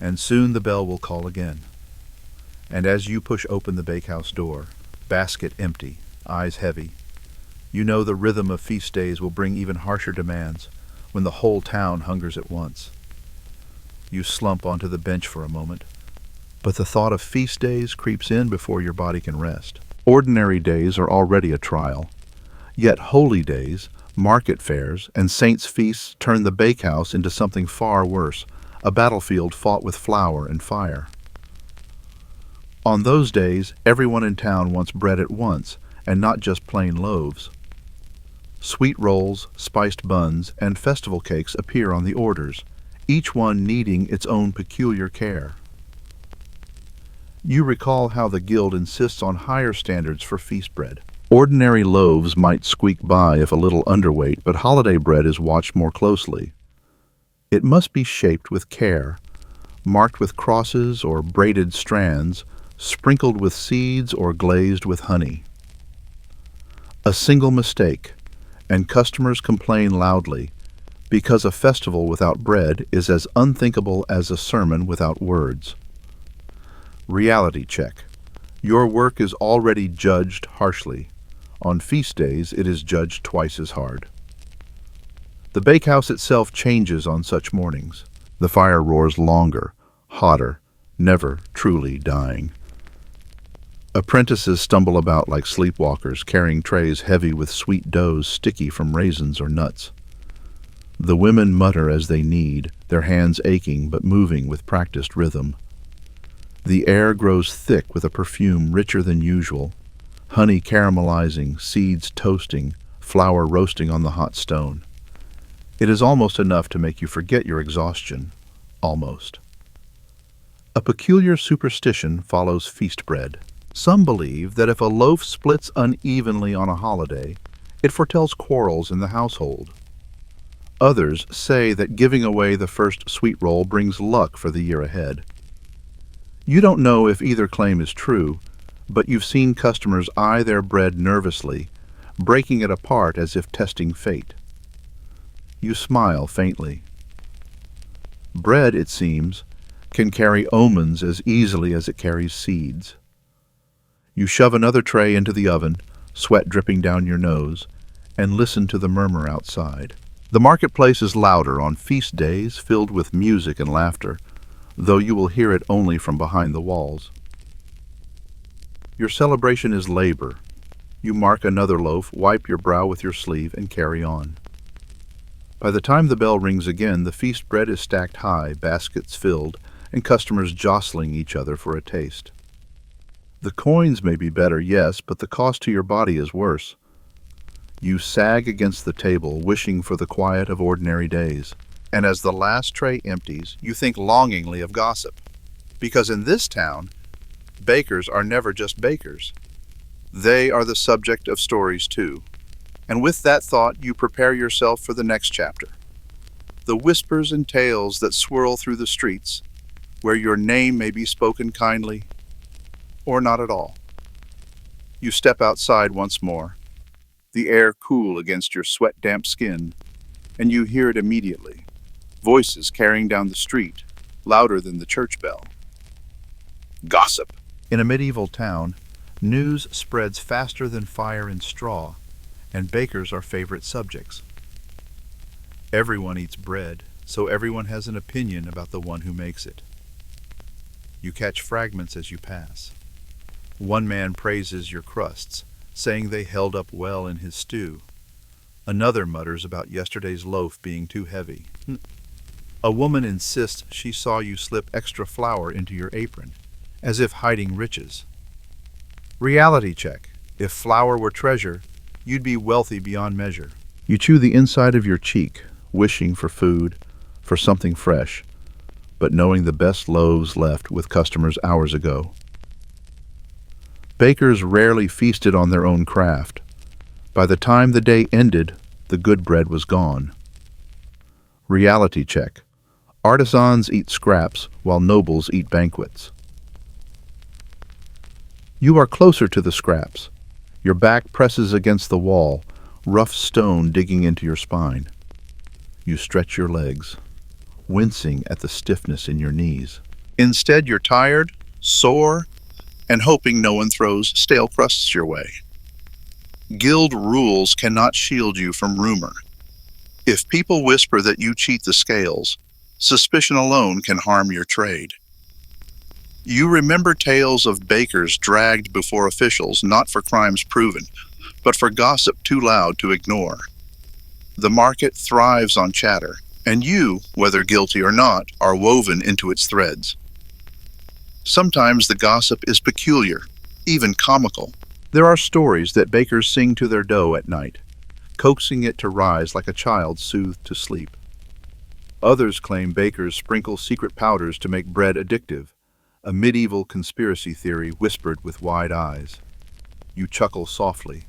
and soon the bell will call again. And as you push open the bakehouse door, basket empty, eyes heavy, you know the rhythm of feast days will bring even harsher demands when the whole town hungers at once. You slump onto the bench for a moment, but the thought of feast days creeps in before your body can rest. Ordinary days are already a trial, yet holy days, market fairs, and saints' feasts turn the bakehouse into something far worse, a battlefield fought with flour and fire. On those days, everyone in town wants bread at once, and not just plain loaves. Sweet rolls, spiced buns, and festival cakes appear on the orders, each one needing its own peculiar care. You recall how the guild insists on higher standards for feast bread. Ordinary loaves might squeak by if a little underweight, but holiday bread is watched more closely. It must be shaped with care, marked with crosses or braided strands, sprinkled with seeds or glazed with honey. A single mistake, and customers complain loudly, because a festival without bread is as unthinkable as a sermon without words. Reality check. Your work is already judged harshly. On feast days, it is judged twice as hard. The bakehouse itself changes on such mornings. The fire roars longer, hotter, never truly dying. Apprentices stumble about like sleepwalkers, carrying trays heavy with sweet doughs sticky from raisins or nuts. The women mutter as they knead, their hands aching but moving with practiced rhythm. The air grows thick with a perfume richer than usual, honey caramelizing, seeds toasting, flour roasting on the hot stone. It is almost enough to make you forget your exhaustion. Almost. A peculiar superstition follows feast bread. Some believe that if a loaf splits unevenly on a holiday, it foretells quarrels in the household. Others say that giving away the first sweet roll brings luck for the year ahead. You don't know if either claim is true, but you've seen customers eye their bread nervously, breaking it apart as if testing fate. You smile faintly. Bread, it seems, can carry omens as easily as it carries seeds. You shove another tray into the oven, sweat dripping down your nose, and listen to the murmur outside. The marketplace is louder on feast days, filled with music and laughter, though you will hear it only from behind the walls. Your celebration is labor. You mark another loaf, wipe your brow with your sleeve, and carry on. By the time the bell rings again, the feast bread is stacked high, baskets filled, and customers jostling each other for a taste. The coins may be better, yes, but the cost to your body is worse. You sag against the table, wishing for the quiet of ordinary days. And as the last tray empties, you think longingly of gossip. Because in this town, bakers are never just bakers. They are the subject of stories too. And with that thought, you prepare yourself for the next chapter. The whispers and tales that swirl through the streets, where your name may be spoken kindly, or not at all. You step outside once more, the air cool against your sweat-damp skin, and you hear it immediately. Voices carrying down the street, louder than the church bell. Gossip. In a medieval town, news spreads faster than fire and straw, and bakers are favorite subjects. Everyone eats bread, so everyone has an opinion about the one who makes it. You catch fragments as you pass. One man praises your crusts, saying they held up well in his stew. Another mutters about yesterday's loaf being too heavy. A woman insists she saw you slip extra flour into your apron, as if hiding riches. Reality check. If flour were treasure, you'd be wealthy beyond measure. You chew the inside of your cheek, wishing for food, for something fresh, but knowing the best loaves left with customers hours ago. Bakers rarely feasted on their own craft. By the time the day ended, the good bread was gone. Reality check. Artisans eat scraps while nobles eat banquets. You are closer to the scraps. Your back presses against the wall, rough stone digging into your spine. You stretch your legs, wincing at the stiffness in your knees. Instead, you're tired, sore, and hoping no one throws stale crusts your way. Guild rules cannot shield you from rumor. If people whisper that you cheat the scales, suspicion alone can harm your trade. You remember tales of bakers dragged before officials not for crimes proven, but for gossip too loud to ignore. The market thrives on chatter, and you, whether guilty or not, are woven into its threads. Sometimes the gossip is peculiar, even comical. There are stories that bakers sing to their dough at night, coaxing it to rise like a child soothed to sleep. Others claim bakers sprinkle secret powders to make bread addictive, a medieval conspiracy theory whispered with wide eyes. You chuckle softly.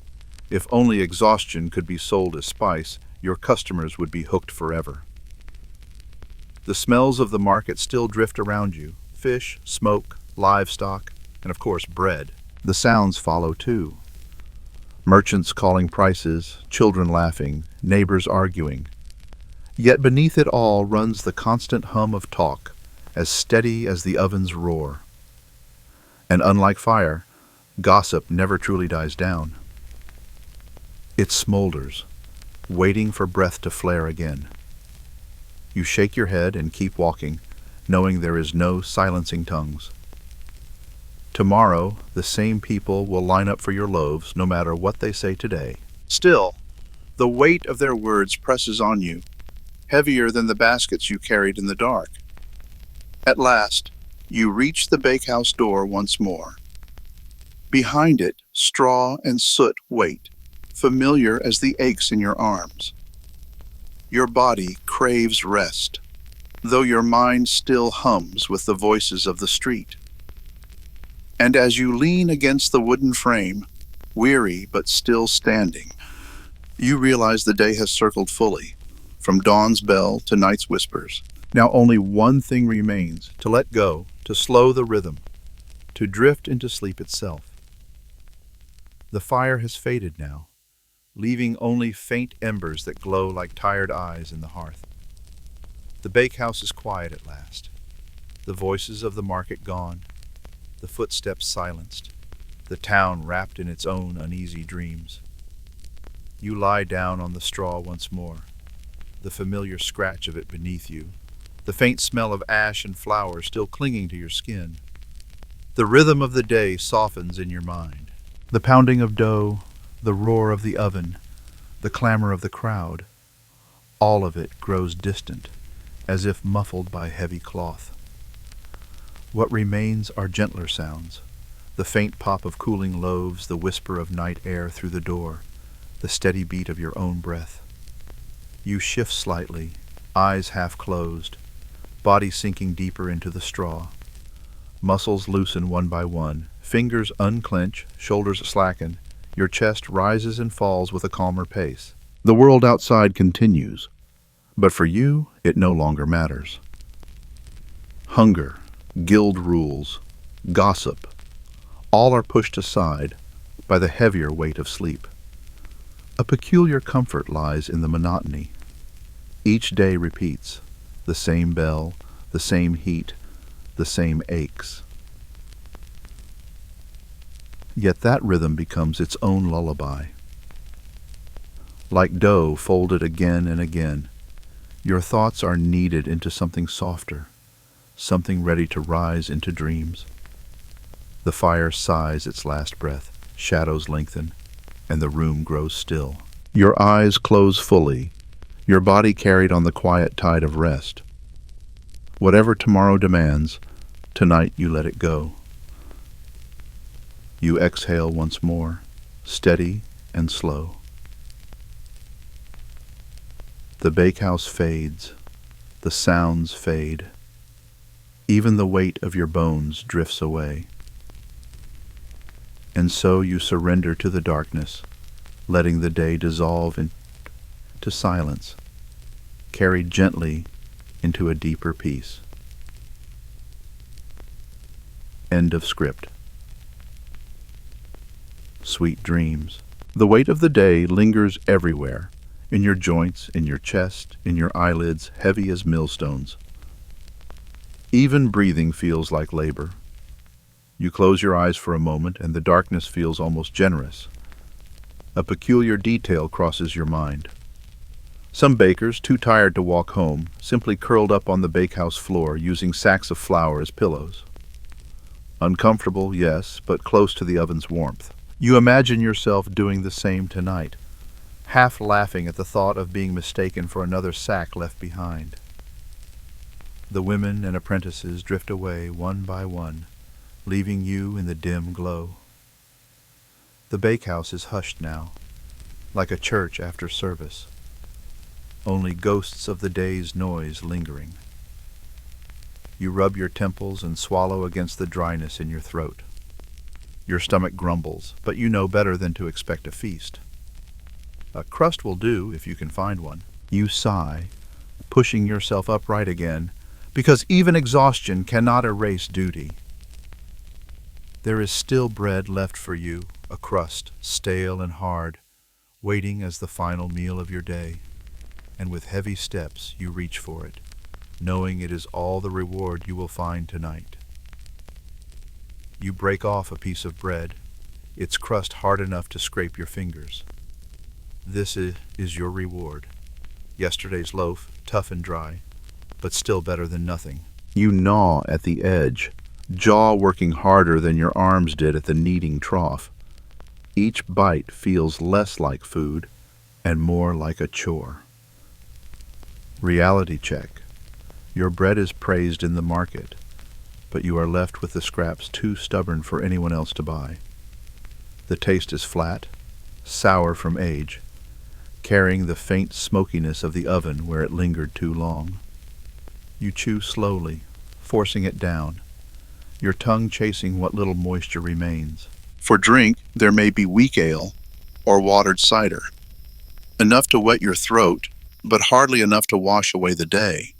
If only exhaustion could be sold as spice, your customers would be hooked forever. The smells of the market still drift around you: fish, smoke, livestock, and of course bread. The sounds follow too. Merchants calling prices, children laughing, neighbors arguing. Yet beneath it all runs the constant hum of talk, as steady as the oven's roar. And unlike fire, gossip never truly dies down. It smolders, waiting for breath to flare again. You shake your head and keep walking, knowing there is no silencing tongues. Tomorrow, the same people will line up for your loaves, no matter what they say today. Still, the weight of their words presses on you, heavier than the baskets you carried in the dark. At last, you reach the bakehouse door once more. Behind it, straw and soot wait, familiar as the aches in your arms. Your body craves rest, though your mind still hums with the voices of the street. And as you lean against the wooden frame, weary but still standing, you realize the day has circled fully, from dawn's bell to night's whispers. Now only one thing remains: to let go, to slow the rhythm, to drift into sleep itself. The fire has faded now, leaving only faint embers that glow like tired eyes in the hearth. The bakehouse is quiet at last, the voices of the market gone, the footsteps silenced, the town wrapped in its own uneasy dreams. You lie down on the straw once more, the familiar scratch of it beneath you, the faint smell of ash and flour still clinging to your skin. The rhythm of the day softens in your mind. The pounding of dough, the roar of the oven, the clamor of the crowd, all of it grows distant, as if muffled by heavy cloth. What remains are gentler sounds: the faint pop of cooling loaves, the whisper of night air through the door, the steady beat of your own breath. You shift slightly, eyes half closed, body sinking deeper into the straw. Muscles loosen one by one, fingers unclench, shoulders slacken, your chest rises and falls with a calmer pace. The world outside continues, but for you, it no longer matters. Hunger, guild rules, gossip, all are pushed aside by the heavier weight of sleep. A peculiar comfort lies in the monotony. Each day repeats, the same bell, the same heat, the same aches. Yet that rhythm becomes its own lullaby. Like dough folded again and again, your thoughts are kneaded into something softer, something ready to rise into dreams. The fire sighs its last breath, shadows lengthen, and the room grows still. Your eyes close fully, your body carried on the quiet tide of rest. Whatever tomorrow demands, tonight you let it go. You exhale once more, steady and slow. The bakehouse fades, the sounds fade. Even the weight of your bones drifts away. And so you surrender to the darkness, letting the day dissolve into silence, carried gently into a deeper peace. End of script. Sweet dreams. The weight of the day lingers everywhere, in your joints, in your chest, in your eyelids, heavy as millstones. Even breathing feels like labor. You close your eyes for a moment, and the darkness feels almost generous. A peculiar detail crosses your mind. Some bakers, too tired to walk home, simply curled up on the bakehouse floor using sacks of flour as pillows. Uncomfortable, yes, but close to the oven's warmth. You imagine yourself doing the same tonight, half laughing at the thought of being mistaken for another sack left behind. The women and apprentices drift away one by one, leaving you in the dim glow. The bakehouse is hushed now, like a church after service, only ghosts of the day's noise lingering. You rub your temples and swallow against the dryness in your throat. Your stomach grumbles, but you know better than to expect a feast. A crust will do if you can find one. You sigh, pushing yourself upright again, because even exhaustion cannot erase duty. There is still bread left for you, a crust, stale and hard, waiting as the final meal of your day. And with heavy steps you reach for it, knowing it is all the reward you will find tonight. You break off a piece of bread, its crust hard enough to scrape your fingers. This is your reward. Yesterday's loaf, tough and dry, but still better than nothing. You gnaw at the edge, jaw working harder than your arms did at the kneading trough. Each bite feels less like food and more like a chore. Reality check. Your bread is praised in the market, but you are left with the scraps too stubborn for anyone else to buy. The taste is flat, sour from age, carrying the faint smokiness of the oven where it lingered too long. You chew slowly, forcing it down, your tongue chasing what little moisture remains. For drink, there may be weak ale or watered cider, enough to wet your throat, but hardly enough to wash away the day.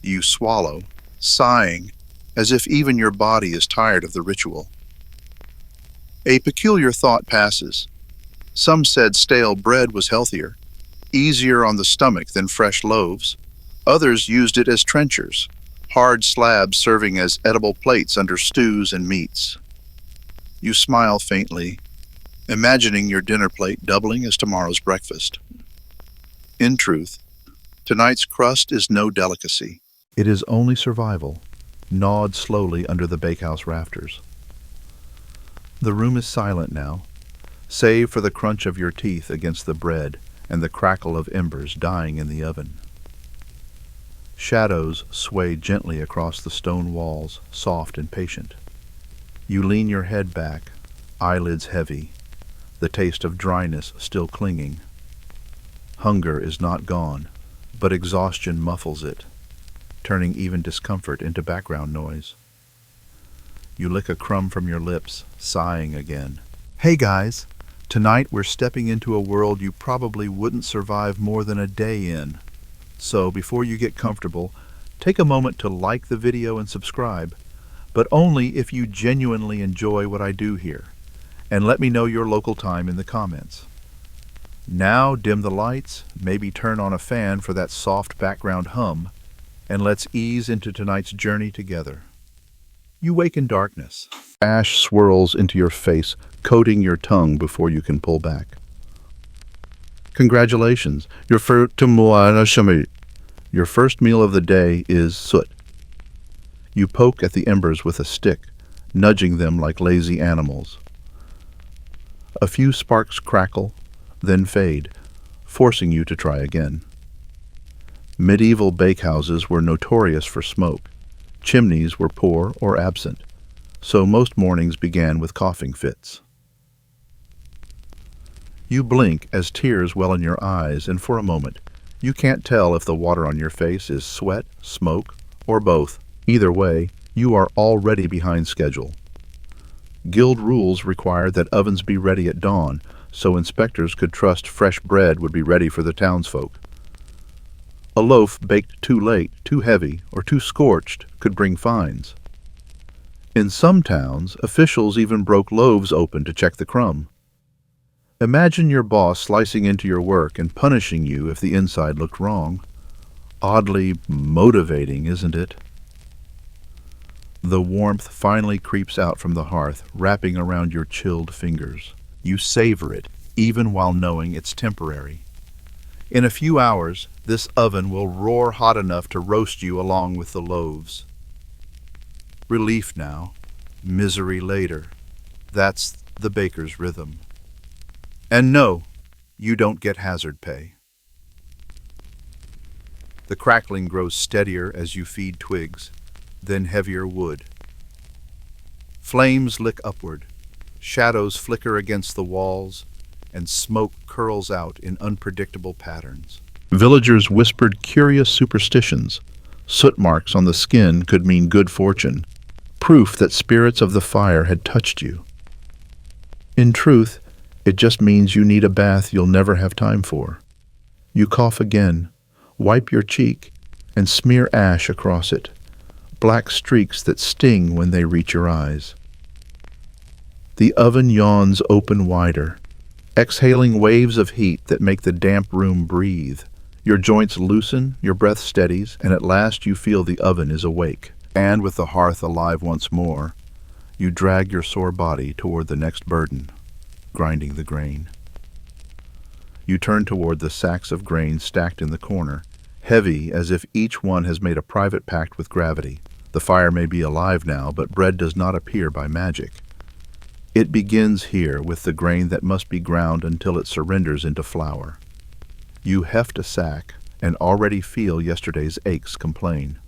You swallow, sighing, as if even your body is tired of the ritual. A peculiar thought passes. Some said stale bread was healthier, easier on the stomach than fresh loaves. Others used it as trenchers, hard slabs serving as edible plates under stews and meats. You smile faintly, imagining your dinner plate doubling as tomorrow's breakfast. In truth, tonight's crust is no delicacy. It is only survival, gnawed slowly under the bakehouse rafters. The room is silent now, save for the crunch of your teeth against the bread and the crackle of embers dying in the oven. Shadows sway gently across the stone walls, soft and patient. You lean your head back, eyelids heavy, the taste of dryness still clinging. Hunger is not gone, but exhaustion muffles it, turning even discomfort into background noise. You lick a crumb from your lips, sighing again. Hey guys, tonight we're stepping into a world you probably wouldn't survive more than a day in. So before you get comfortable, take a moment to like the video and subscribe, but only if you genuinely enjoy what I do here, and let me know your local time in the comments. Now dim the lights, maybe turn on a fan for that soft background hum, and let's ease into tonight's journey together. You wake in darkness. Ash swirls into your face, coating your tongue before you can pull back. Congratulations, your first meal of the day is soot. You poke at the embers with a stick, nudging them like lazy animals. A few sparks crackle, then fade, forcing you to try again. Medieval bakehouses were notorious for smoke. Chimneys were poor or absent, so most mornings began with coughing fits. You blink as tears well in your eyes, and for a moment, you can't tell if the water on your face is sweat, smoke, or both. Either way, you are already behind schedule. Guild rules required that ovens be ready at dawn, so inspectors could trust fresh bread would be ready for the townsfolk. A loaf baked too late, too heavy, or too scorched could bring fines. In some towns, officials even broke loaves open to check the crumb. Imagine your boss slicing into your work and punishing you if the inside looked wrong. Oddly motivating, isn't it? The warmth finally creeps out from the hearth, wrapping around your chilled fingers. You savor it, even while knowing it's temporary. In a few hours, this oven will roar hot enough to roast you along with the loaves. Relief now, misery later. That's the baker's rhythm. And no, you don't get hazard pay. The crackling grows steadier as you feed twigs, then heavier wood. Flames lick upward, shadows flicker against the walls, and smoke curls out in unpredictable patterns. Villagers whispered curious superstitions. Soot marks on the skin could mean good fortune, proof that spirits of the fire had touched you. In truth, it just means you need a bath you'll never have time for. You cough again, wipe your cheek, and smear ash across it, black streaks that sting when they reach your eyes. The oven yawns open wider, exhaling waves of heat that make the damp room breathe. Your joints loosen, your breath steadies, and at last you feel the oven is awake. And with the hearth alive once more, you drag your sore body toward the next burden, grinding the grain. You turn toward the sacks of grain stacked in the corner, heavy as if each one has made a private pact with gravity. The fire may be alive now, but bread does not appear by magic. It begins here with the grain that must be ground until it surrenders into flour. You heft a sack and already feel yesterday's aches complain.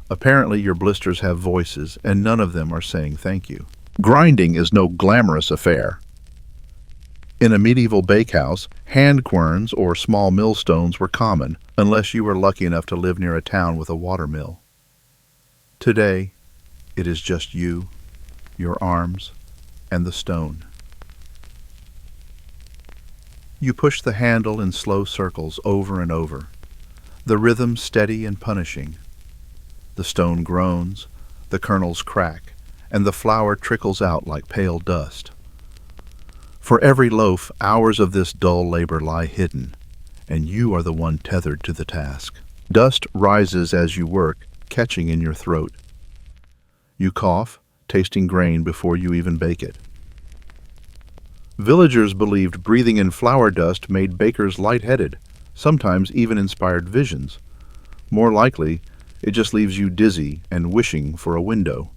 Apparently your blisters have voices, and none of them are saying thank you. Grinding is no glamorous affair. In a medieval bakehouse, hand querns or small millstones were common, unless you were lucky enough to live near a town with a watermill. Today, it is just you, your arms, and the stone. You push the handle in slow circles over and over, the rhythm steady and punishing. The stone groans, the kernels crack, and the flour trickles out like pale dust. For every loaf, hours of this dull labor lie hidden, and you are the one tethered to the task. Dust rises as you work, catching in your throat. You cough, tasting grain before you even bake it. Villagers believed breathing in flour dust made bakers lightheaded, sometimes even inspired visions. More likely, it just leaves you dizzy and wishing for a window.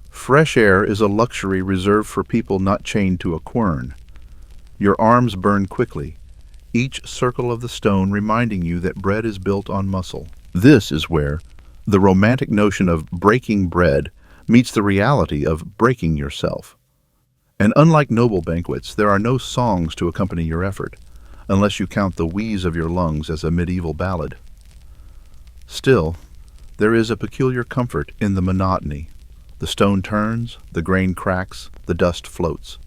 Fresh air is a luxury reserved for people not chained to a quern. Your arms burn quickly, each circle of the stone reminding you that bread is built on muscle. This is where the romantic notion of breaking bread meets the reality of breaking yourself. And unlike noble banquets, there are no songs to accompany your effort, unless you count the wheeze of your lungs as a medieval ballad. Still, there is a peculiar comfort in the monotony. The stone turns, the grain cracks, the dust floats.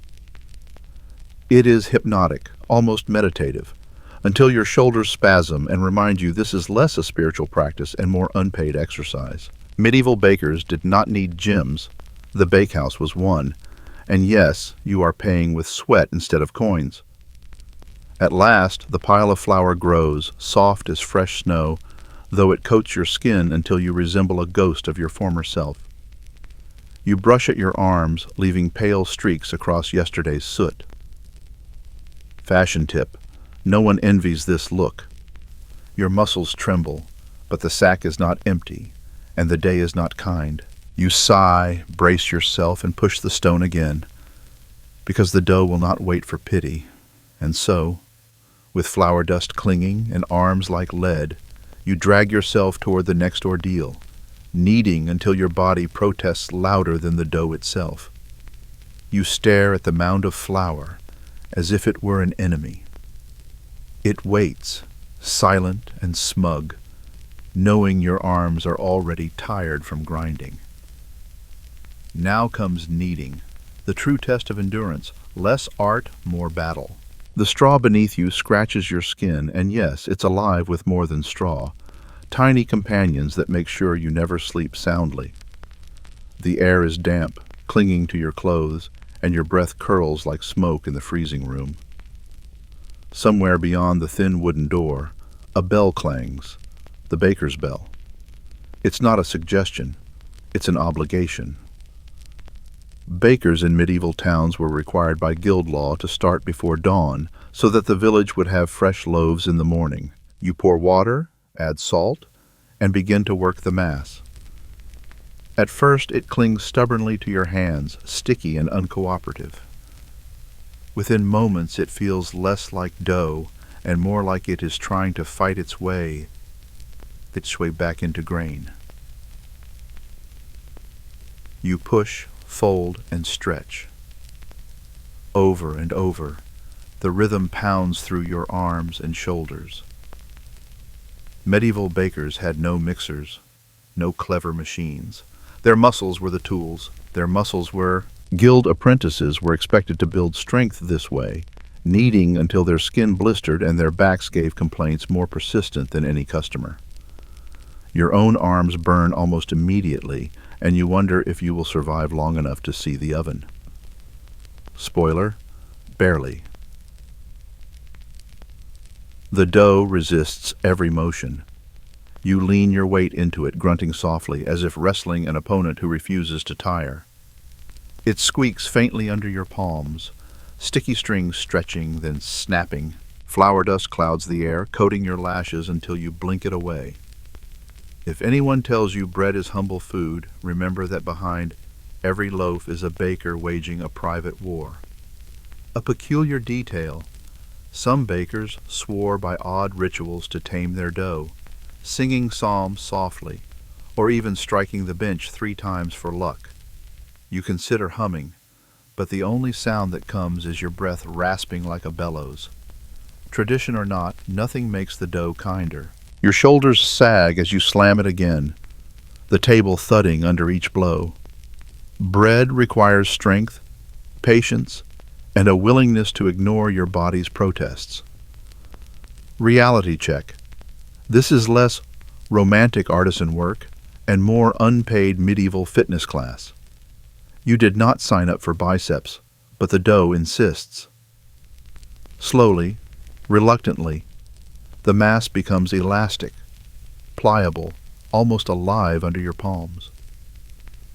It is hypnotic, almost meditative, until your shoulders spasm and remind you this is less a spiritual practice and more unpaid exercise. Medieval bakers did not need gyms. The bakehouse was one. And yes, you are paying with sweat instead of coins. At last, the pile of flour grows, soft as fresh snow, though it coats your skin until you resemble a ghost of your former self. You brush at your arms, leaving pale streaks across yesterday's soot. Fashion tip: no one envies this look. Your muscles tremble, but the sack is not empty, and the day is not kind. You sigh, brace yourself, and push the stone again, because the dough will not wait for pity. And so, with flour dust clinging and arms like lead, you drag yourself toward the next ordeal, kneading until your body protests louder than the dough itself. You stare at the mound of flour as if it were an enemy. It waits, silent and smug, knowing your arms are already tired from grinding. Now comes kneading, the true test of endurance, less art, more battle. The straw beneath you scratches your skin, and yes, it's alive with more than straw, tiny companions that make sure you never sleep soundly. The air is damp, clinging to your clothes, and your breath curls like smoke in the freezing room. Somewhere beyond the thin wooden door, a bell clangs, the baker's bell. It's not a suggestion, it's an obligation. Bakers in medieval towns were required by guild law to start before dawn so that the village would have fresh loaves in the morning. You pour water, add salt, and begin to work the mass. At first, it clings stubbornly to your hands, sticky and uncooperative. Within moments, it feels less like dough and more like it is trying to fight its way back into grain. You push, fold, and stretch. Over and over, the rhythm pounds through your arms and shoulders. Medieval bakers had no mixers, no clever machines. Their muscles were the tools. Guild apprentices were expected to build strength this way, kneading until their skin blistered and their backs gave complaints more persistent than any customer. Your own arms burn almost immediately, and you wonder if you will survive long enough to see the oven. Spoiler, barely. The dough resists every motion. You lean your weight into it, grunting softly, as if wrestling an opponent who refuses to tire. It squeaks faintly under your palms, sticky strings stretching, then snapping. Flour dust clouds the air, coating your lashes until you blink it away. If anyone tells you bread is humble food, remember that behind every loaf is a baker waging a private war. A peculiar detail: some bakers swore by odd rituals to tame their dough, singing psalms softly, or even striking the bench 3 times for luck. You consider humming, but the only sound that comes is your breath rasping like a bellows. Tradition or not, nothing makes the dough kinder. Your shoulders sag as you slam it again, the table thudding under each blow. Bread requires strength, patience, and a willingness to ignore your body's protests. Reality check. This is less romantic artisan work and more unpaid medieval fitness class. You did not sign up for biceps, but the dough insists. Slowly, reluctantly, the mass becomes elastic, pliable, almost alive under your palms.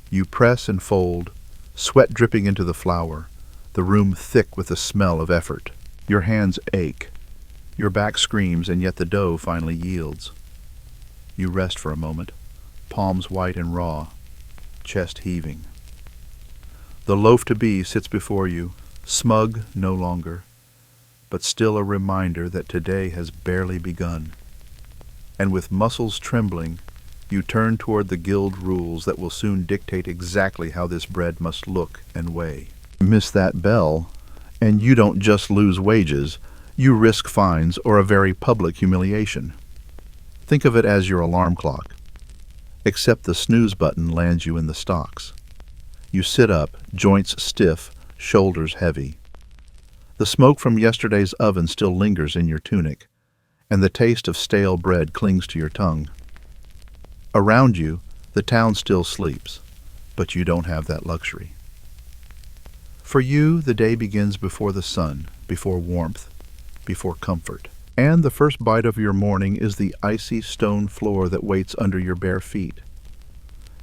You press and fold, sweat dripping into the flour, the room thick with the smell of effort. Your hands ache. Your back screams, and yet the dough finally yields. You rest for a moment, palms white and raw, chest heaving. The loaf to be sits before you, smug no longer, but still a reminder that today has barely begun. And with muscles trembling, you turn toward the guild rules that will soon dictate exactly how this bread must look and weigh. Miss that bell, and you don't just lose wages, you risk fines or a very public humiliation. Think of it as your alarm clock, except the snooze button lands you in the stocks. You sit up, joints stiff, shoulders heavy. The smoke from yesterday's oven still lingers in your tunic, and the taste of stale bread clings to your tongue. Around you, the town still sleeps, but you don't have that luxury. For you, the day begins before the sun, before warmth, before comfort. And the first bite of your morning is the icy stone floor that waits under your bare feet.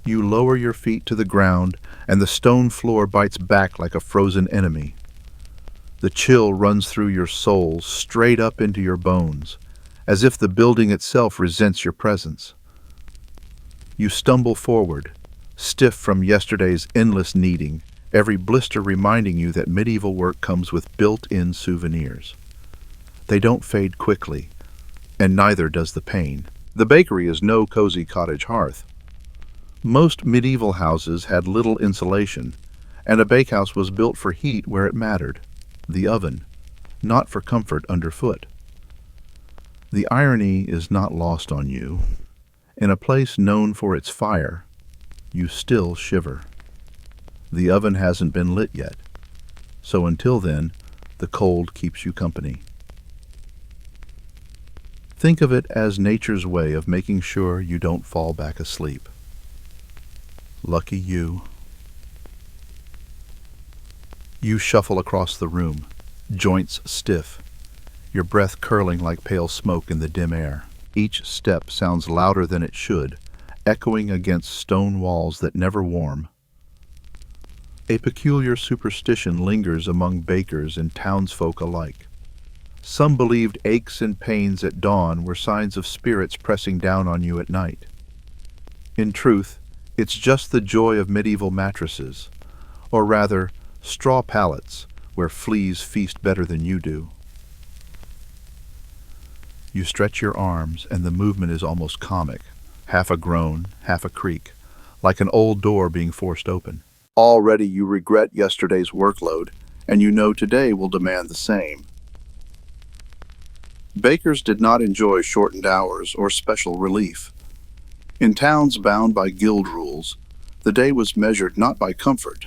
You lower your feet to the ground, and the stone floor bites back like a frozen enemy. The chill runs through your soul, straight up into your bones, as if the building itself resents your presence. You stumble forward, stiff from yesterday's endless kneading, every blister reminding you that medieval work comes with built-in souvenirs. They don't fade quickly, and neither does the pain. The bakery is no cozy cottage hearth. Most medieval houses had little insulation, and a bakehouse was built for heat where it mattered, the oven, not for comfort underfoot. The irony is not lost on you. In a place known for its fire, you still shiver. The oven hasn't been lit yet, so until then, the cold keeps you company. Think of it as nature's way of making sure you don't fall back asleep. Lucky you. You shuffle across the room, joints stiff, your breath curling like pale smoke in the dim air. Each step sounds louder than it should, echoing against stone walls that never warm. A peculiar superstition lingers among bakers and townsfolk alike. Some believed aches and pains at dawn were signs of spirits pressing down on you at night. In truth, it's just the joy of medieval mattresses, or rather, straw pallets, where fleas feast better than you do. You stretch your arms, and the movement is almost comic, half a groan, half a creak, like an old door being forced open. Already you regret yesterday's workload, and you know today will demand the same. Bakers did not enjoy shortened hours or special relief. In towns bound by guild rules, the day was measured not by comfort,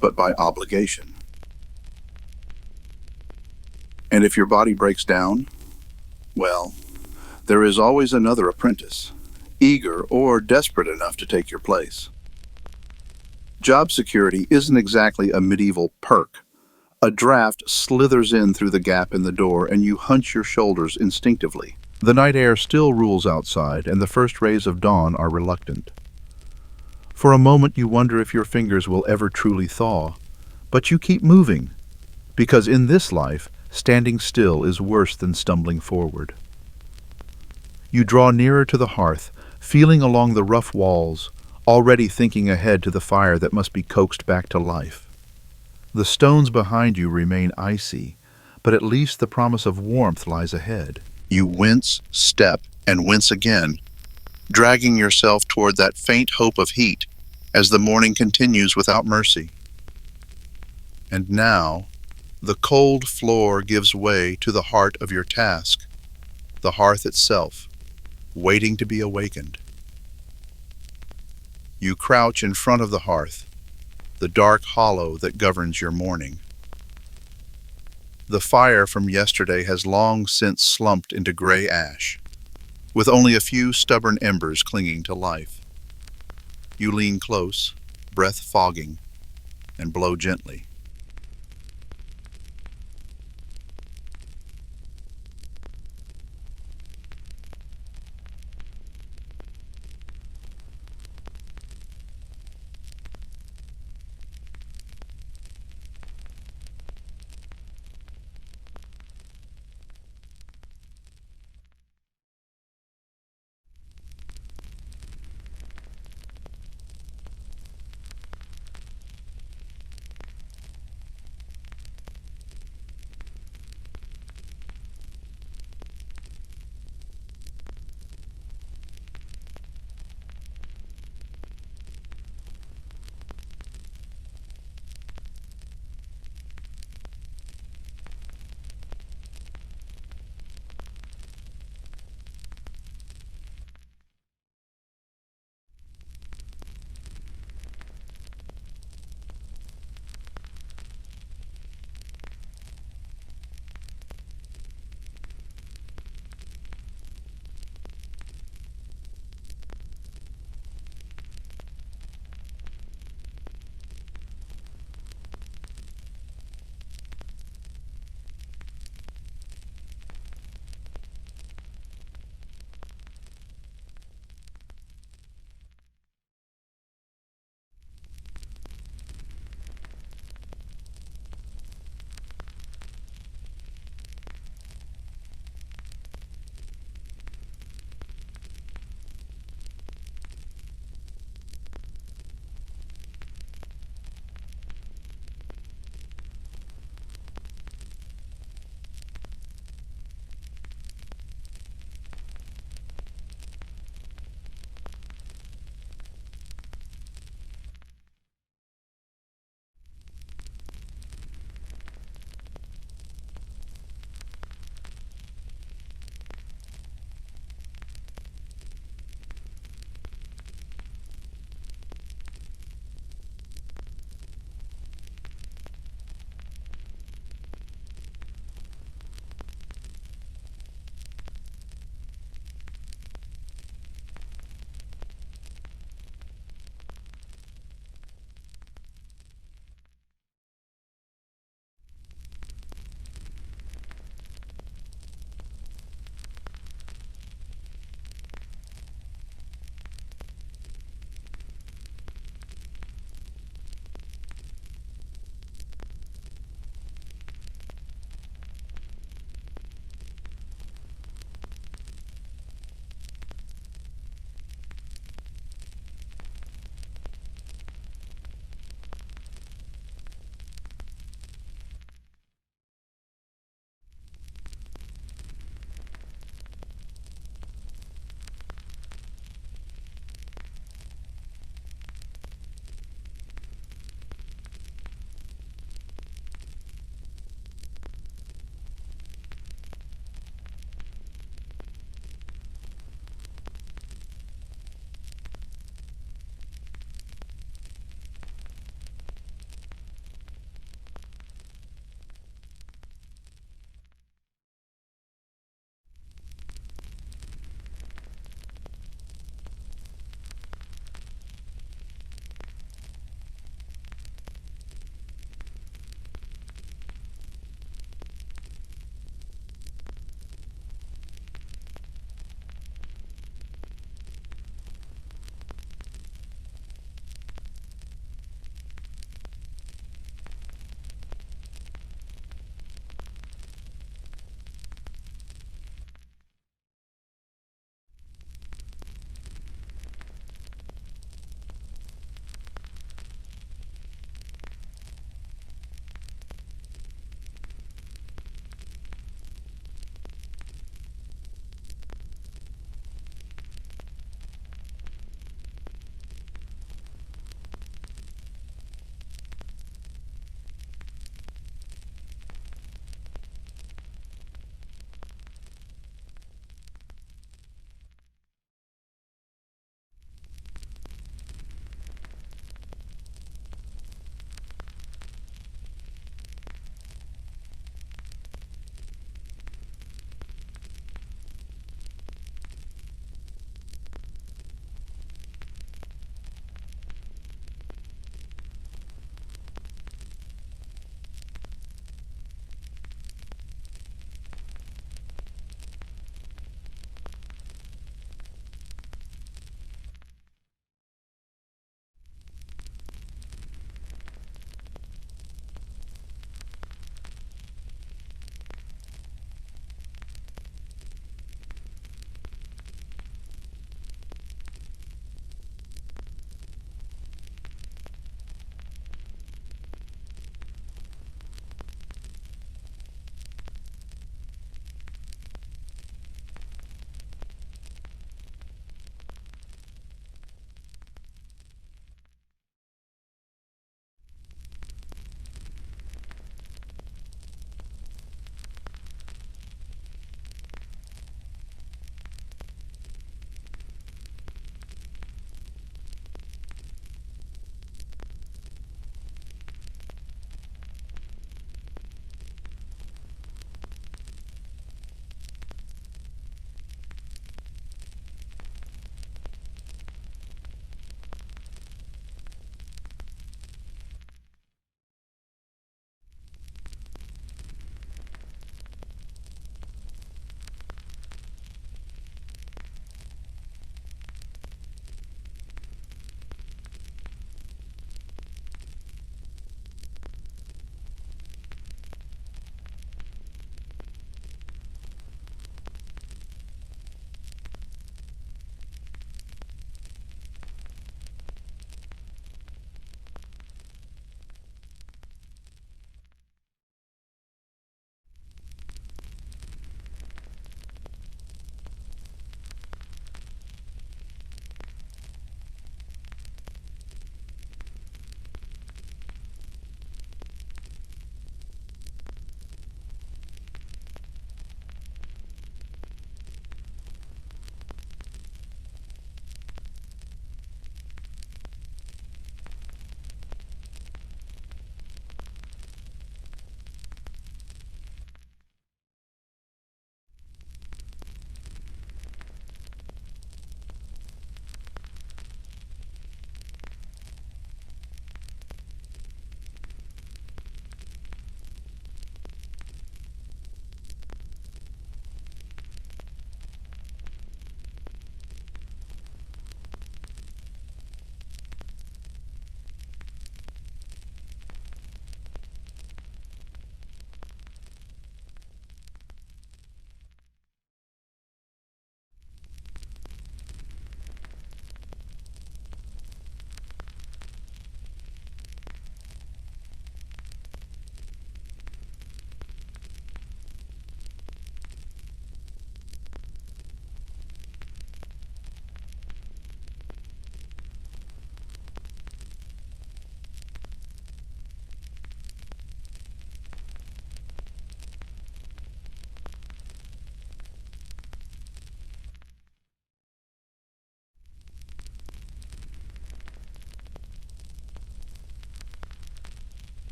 but by obligation. And if your body breaks down, well, there is always another apprentice, eager or desperate enough to take your place. Job security isn't exactly a medieval perk. A draft slithers in through the gap in the door and you hunch your shoulders instinctively. The night air still rules outside and the first rays of dawn are reluctant. For a moment you wonder if your fingers will ever truly thaw, but you keep moving, because in this life, standing still is worse than stumbling forward. You draw nearer to the hearth, feeling along the rough walls, already thinking ahead to the fire that must be coaxed back to life. The stones behind you remain icy, but at least the promise of warmth lies ahead. You wince, step, and wince again, dragging yourself toward that faint hope of heat as the morning continues without mercy. And now, the cold floor gives way to the heart of your task, the hearth itself, waiting to be awakened. You crouch in front of the hearth, the dark hollow that governs your morning. The fire from yesterday has long since slumped into gray ash, with only a few stubborn embers clinging to life. You lean close, breath fogging, and blow gently.